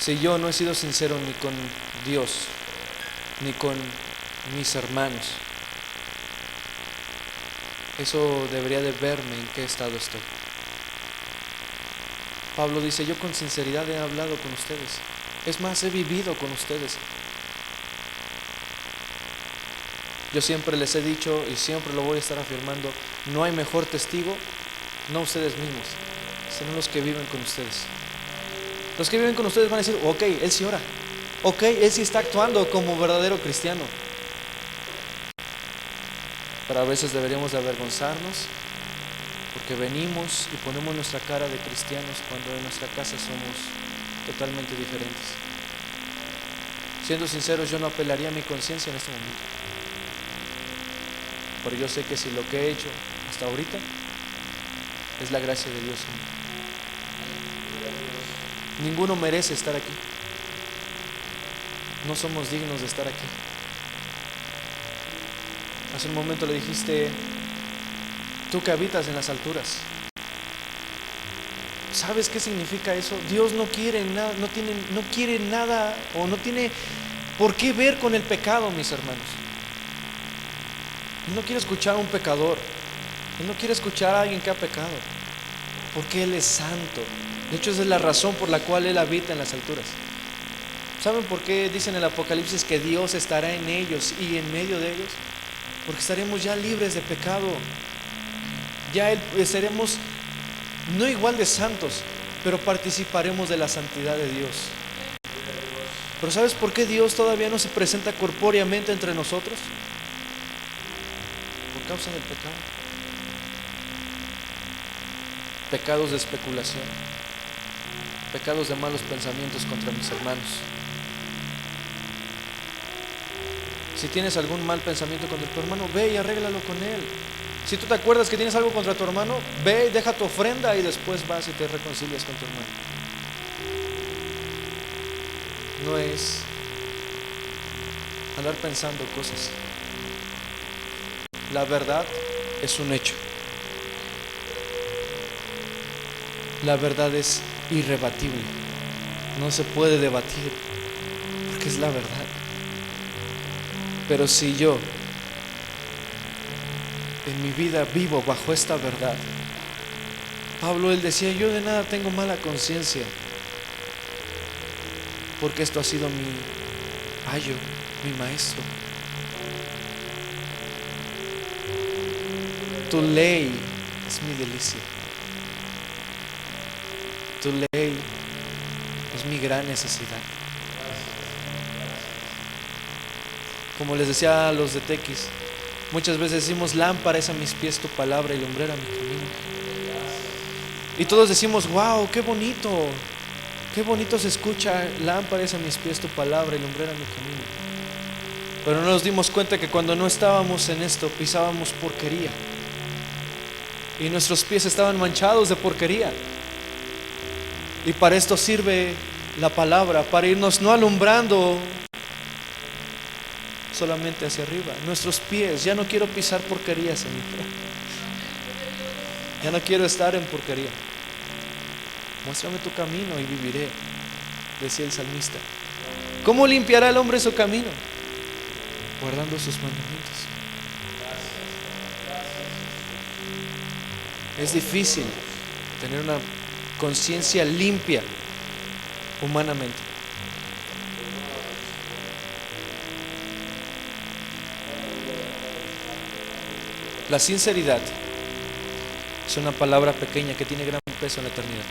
Si yo no he sido sincero ni con Dios, ni con mis hermanos, eso debería de verme en qué estado estoy. Pablo dice, yo con sinceridad he hablado con ustedes. Es más, he vivido con ustedes. Yo siempre les he dicho y siempre lo voy a estar afirmando, no hay mejor testigo, no ustedes mismos, sino los que viven con ustedes. Los que viven con ustedes van a decir, ok, él sí ora, ok, él sí está actuando como verdadero cristiano. Pero a veces deberíamos de avergonzarnos porque venimos y ponemos nuestra cara de cristianos cuando en nuestra casa somos totalmente diferentes. Siendo sinceros, yo no apelaría a mi conciencia en este momento. Pero yo sé que si lo que he hecho hasta ahorita es la gracia de Dios en mí. Ninguno merece estar aquí. No somos dignos de estar aquí. Hace un momento le dijiste, tú que habitas en las alturas, ¿Sabes qué significa eso? Dios no quiere nada, no quiere nada, o no tiene por qué ver con el pecado, mis hermanos. Él no quiere escuchar a un pecador. Él no quiere escuchar a alguien que ha pecado, porque Él es santo. De hecho, esa es la razón por la cual Él habita en las alturas. ¿Saben por qué dice en el Apocalipsis que Dios estará en ellos y en medio de ellos? Porque estaremos ya libres de pecado. Ya seremos no igual de santos, pero participaremos de la santidad de Dios. Pero ¿sabes por qué Dios todavía no se presenta corpóreamente entre nosotros? Por causa del pecado. Pecados de especulación, pecados de malos pensamientos contra mis hermanos. Si tienes algún mal pensamiento contra tu hermano, ve y arréglalo con él. Si tú te acuerdas que tienes algo contra tu hermano, ve y deja tu ofrenda y después vas y te reconcilias con tu hermano. No es andar pensando cosas. La verdad es un hecho. La verdad es irrebatible. No se puede debatir porque es la verdad. Pero si yo en mi vida vivo bajo esta verdad, Pablo, él decía, yo de nada tengo mala conciencia, porque esto ha sido mi ayo, mi maestro. Tu ley es mi delicia. Tu ley es mi gran necesidad. Como les decía a los de Tequis, muchas veces decimos, lámpara es a mis pies tu palabra y lumbrera mi camino. Y todos decimos, wow, qué bonito se escucha, lámpara es a mis pies tu palabra y lumbrera mi camino. Pero no nos dimos cuenta que cuando no estábamos en esto, pisábamos porquería. Y nuestros pies estaban manchados de porquería. Y para esto sirve la palabra, para irnos no alumbrando solamente hacia arriba. Nuestros pies, ya no quiero pisar porquería, Señor. Ya no quiero estar en porquería. Muéstrame tu camino y viviré, decía el salmista. ¿Cómo limpiará el hombre su camino? Guardando sus mandamientos. Es difícil tener una conciencia limpia humanamente. La sinceridad es una palabra pequeña que tiene gran peso en la eternidad.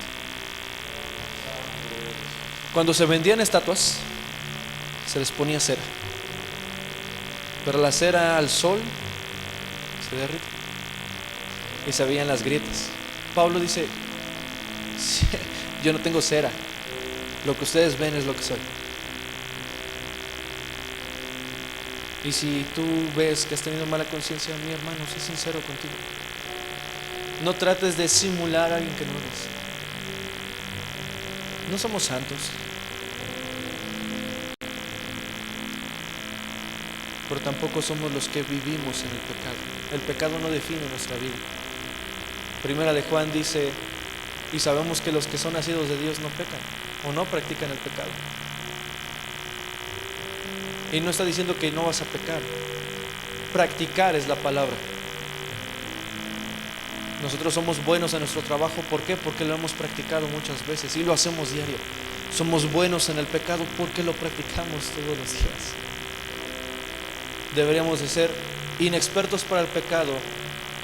Cuando se vendían estatuas, se les ponía cera, pero la cera al sol se derrite y se veían las grietas. Pablo dice, yo no tengo cera, lo que ustedes ven es lo que soy. Y si tú ves que has tenido mala conciencia, mi hermano, sé sincero contigo. No trates de simular a alguien que no eres. No somos santos, pero tampoco somos los que vivimos en el pecado. El pecado no define nuestra vida. Primera de Juan dice, y sabemos que los que son nacidos de Dios no pecan o no practican el pecado. Y no está diciendo que no vas a pecar. Practicar es la palabra. Nosotros somos buenos en nuestro trabajo. ¿Por qué? Porque lo hemos practicado muchas veces y lo hacemos diario. Somos buenos en el pecado porque lo practicamos todos los días. Deberíamos de ser inexpertos para el pecado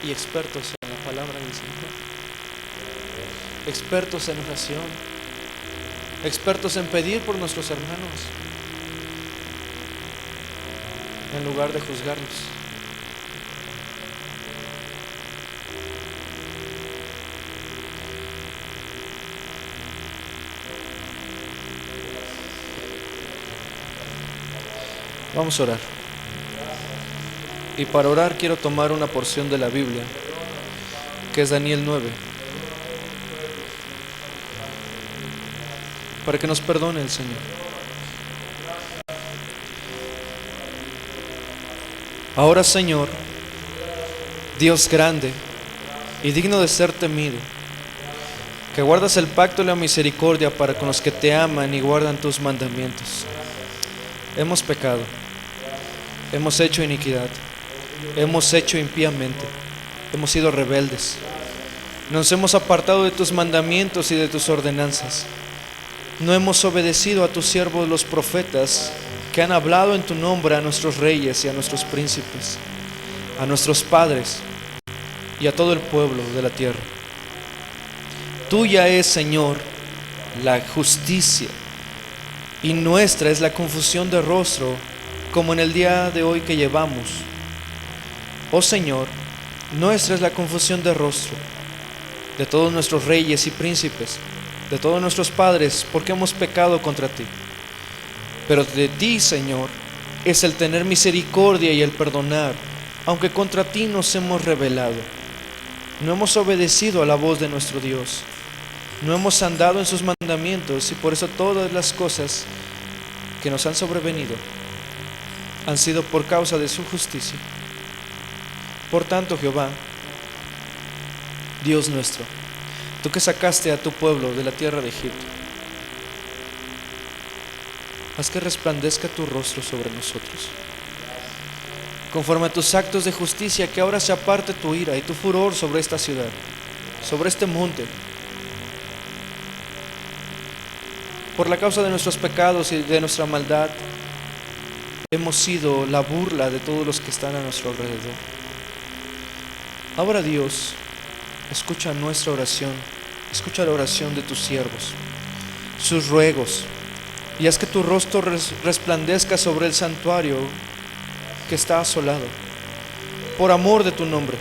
y expertos en la palabra del Señor. Expertos en oración. Expertos en pedir por nuestros hermanos, en lugar de juzgarlos. Vamos a orar. Y para orar quiero tomar una porción de la Biblia, que es Daniel 9, para que nos perdone el Señor. Ahora, Señor, Dios grande y digno de ser temido, que guardas el pacto y la misericordia para con los que te aman y guardan tus mandamientos. Hemos pecado, hemos hecho iniquidad, hemos hecho impíamente, hemos sido rebeldes, nos hemos apartado de tus mandamientos y de tus ordenanzas. No hemos obedecido a tus siervos los profetas, que han hablado en tu nombre a nuestros reyes y a nuestros príncipes, a nuestros padres y a todo el pueblo de la tierra. Tuya es, Señor, la justicia, y nuestra es la confusión de rostro, como en el día de hoy que llevamos. Oh Señor, nuestra es la confusión de rostro de todos nuestros reyes y príncipes, de todos nuestros padres, porque hemos pecado contra ti. Pero de ti, Señor, es el tener misericordia y el perdonar, aunque contra ti nos hemos rebelado. No hemos obedecido a la voz de nuestro Dios, no hemos andado en sus mandamientos, y por eso todas las cosas que nos han sobrevenido han sido por causa de su justicia. Por tanto, Jehová, Dios nuestro, tú que sacaste a tu pueblo de la tierra de Egipto, haz que resplandezca tu rostro sobre nosotros, conforme a tus actos de justicia, que ahora se aparte tu ira y tu furor sobre esta ciudad, sobre este monte. Por la causa de nuestros pecados y de nuestra maldad, hemos sido la burla de todos los que están a nuestro alrededor. Ahora, Dios, escucha nuestra oración, escucha la oración de tus siervos, sus ruegos, y haz que tu rostro resplandezca sobre el santuario que está asolado, por amor de tu nombre.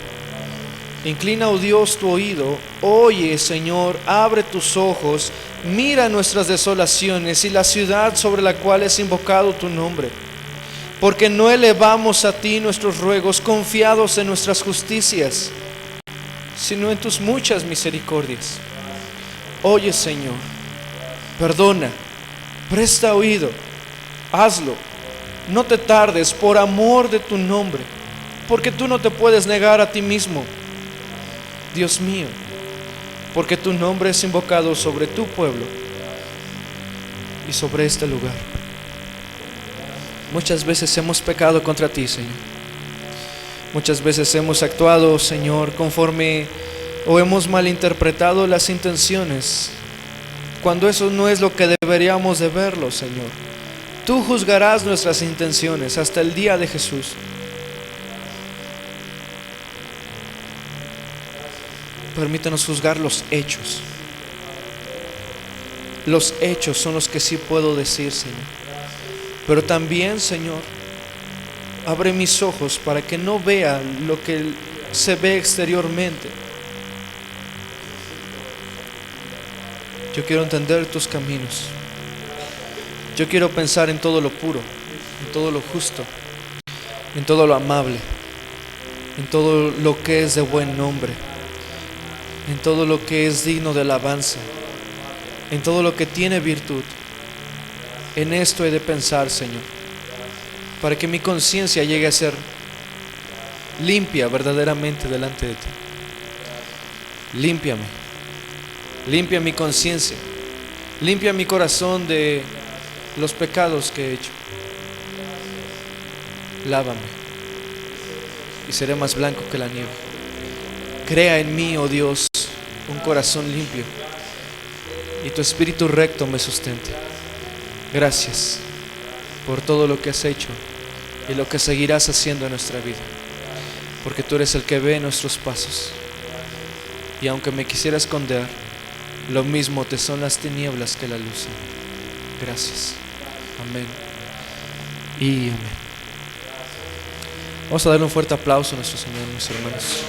Inclina, oh Dios, tu oído, oye, Señor, abre tus ojos, mira nuestras desolaciones y la ciudad sobre la cual es invocado tu nombre, porque no elevamos a ti nuestros ruegos confiados en nuestras justicias, sino en tus muchas misericordias. Oye, Señor, perdona, presta oído, hazlo, no te tardes, por amor de tu nombre, porque tú no te puedes negar a ti mismo, Dios mío, porque tu nombre es invocado sobre tu pueblo y sobre este lugar. Muchas veces hemos pecado contra ti, Señor. Muchas veces hemos actuado, Señor, conforme o hemos malinterpretado las intenciones, cuando eso no es lo que deberíamos de verlo, Señor. Tú juzgarás nuestras intenciones hasta el día de Jesús. Permítanos juzgar los hechos. Los hechos son los que sí puedo decir, Señor. Pero también, Señor, abre mis ojos para que no vea lo que se ve exteriormente. Yo quiero entender tus caminos. Yo quiero pensar en todo lo puro, en todo lo justo, en todo lo amable, en todo lo que es de buen nombre, en todo lo que es digno de alabanza, en todo lo que tiene virtud. En esto he de pensar, Señor, para que mi conciencia llegue a ser limpia verdaderamente delante de ti. Límpiame, limpia mi conciencia, limpia mi corazón de los pecados que he hecho. Lávame y seré más blanco que la nieve. Crea en mí, oh Dios, un corazón limpio, y tu espíritu recto me sustente. Gracias por todo lo que has hecho y lo que seguirás haciendo en nuestra vida, porque tú eres el que ve nuestros pasos, y aunque me quisiera esconder, lo mismo te son las tinieblas que la luz. Gracias. Amén y amén. Vamos a darle un fuerte aplauso a nuestro Señor, mis hermanos.